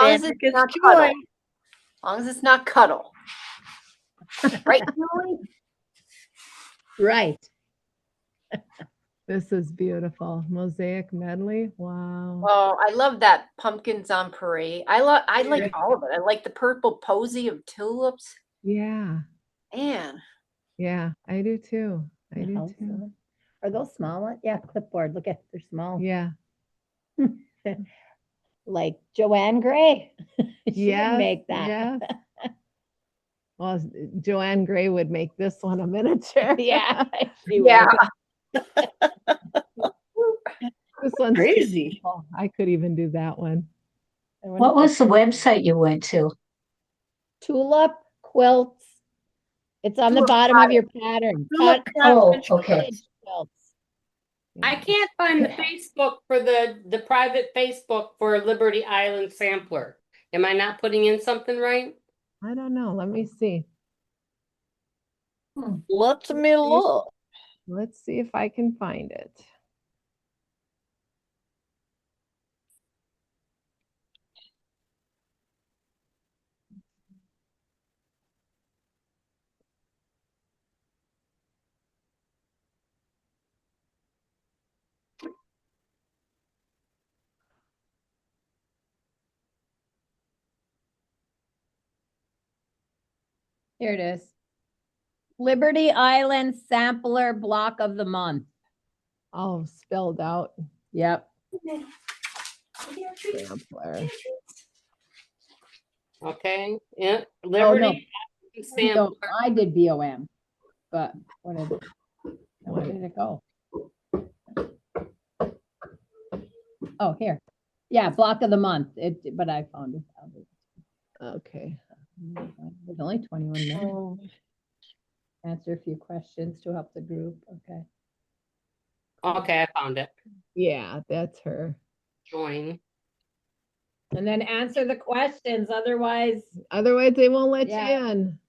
Speaker 8: long as
Speaker 10: Fabric
Speaker 8: it's
Speaker 10: is
Speaker 8: not
Speaker 10: joy.
Speaker 8: cuddle. As long as it's not cuddle. Right, Julie?
Speaker 3: Right.
Speaker 1: This is beautiful. Mosaic medley. Wow.
Speaker 8: Oh, I love that pumpkins on parade. I like all of it. I like the purple posy of tulips.
Speaker 1: Yeah.
Speaker 8: Man.
Speaker 1: Yeah, I do too. I do
Speaker 3: House
Speaker 1: too.
Speaker 3: one. Are those small ones? Yeah, clipboard. Look at, they're small.
Speaker 1: Yeah.
Speaker 3: Like Joanne Gray. She'd
Speaker 1: Yes,
Speaker 3: make that.
Speaker 1: yes. Well, Joanne Gray would make this one a miniature.
Speaker 3: Yeah. she
Speaker 8: Yeah.
Speaker 3: would.
Speaker 1: This one's too
Speaker 10: Crazy.
Speaker 1: simple. I could even do that one.
Speaker 5: What was the website you went to?
Speaker 3: Tulip quilts. It's on the
Speaker 8: Tulip
Speaker 3: bottom of your pattern.
Speaker 10: Tulip
Speaker 5: Oh,
Speaker 10: cottage
Speaker 5: okay.
Speaker 10: quilts.
Speaker 3: Quilts.
Speaker 6: I can't find the Facebook for the private Facebook for Liberty Island Sampler. Am I not putting in something right?
Speaker 1: I don't know. Let me see.
Speaker 10: Let me look.
Speaker 1: Let's see if I can find it.
Speaker 3: Here it is. Liberty Island Sampler Block of the Month.
Speaker 1: All spelled out.
Speaker 3: Yep.
Speaker 1: Sampler.
Speaker 6: Okay. Yeah.
Speaker 3: Oh, no.
Speaker 6: Liberty Island
Speaker 3: No,
Speaker 6: Sampler.
Speaker 3: I did BOM, but where did it go? Oh, here. Yeah, Block of the Month. But I found it.
Speaker 1: Okay.
Speaker 3: There's only 21 minutes. Answer a few questions to help the group. Okay.
Speaker 6: Okay, I found it.
Speaker 1: Yeah, that's her.
Speaker 6: Join.
Speaker 3: And then answer the questions. Otherwise,
Speaker 1: Otherwise, they won't let
Speaker 3: Yeah.
Speaker 1: you in.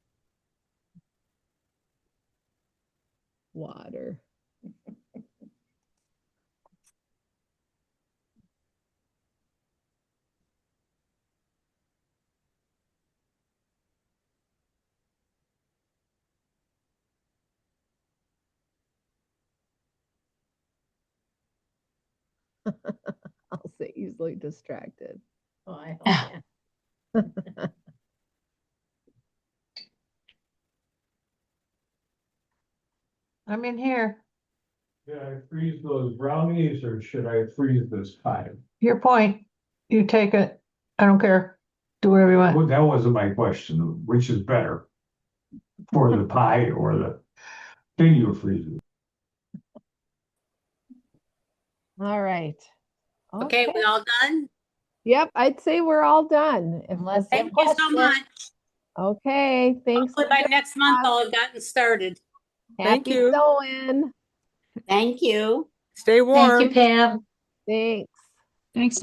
Speaker 1: Water. I'll say easily distracted.
Speaker 3: oh, I hope, yeah.
Speaker 9: I'm in here.
Speaker 12: Should I freeze those brownies or should I freeze this pie?
Speaker 9: Your point. You take it. I don't care. Do whatever you want.
Speaker 12: Well, that wasn't my question. Which is better? For the pie or the thing you're freezing?
Speaker 1: All right.
Speaker 6: Okay, we all done?
Speaker 1: Yep, I'd say we're all done.
Speaker 3: Unless
Speaker 6: Thank you so much.
Speaker 1: Okay, thanks.
Speaker 6: Hopefully by next month I'll have gotten started.
Speaker 7: Thank
Speaker 1: Happy
Speaker 7: you.
Speaker 1: sewing.
Speaker 2: Thank you.
Speaker 7: Stay warm.
Speaker 5: Thank you, Pam.
Speaker 1: Thanks.
Speaker 4: Thanks.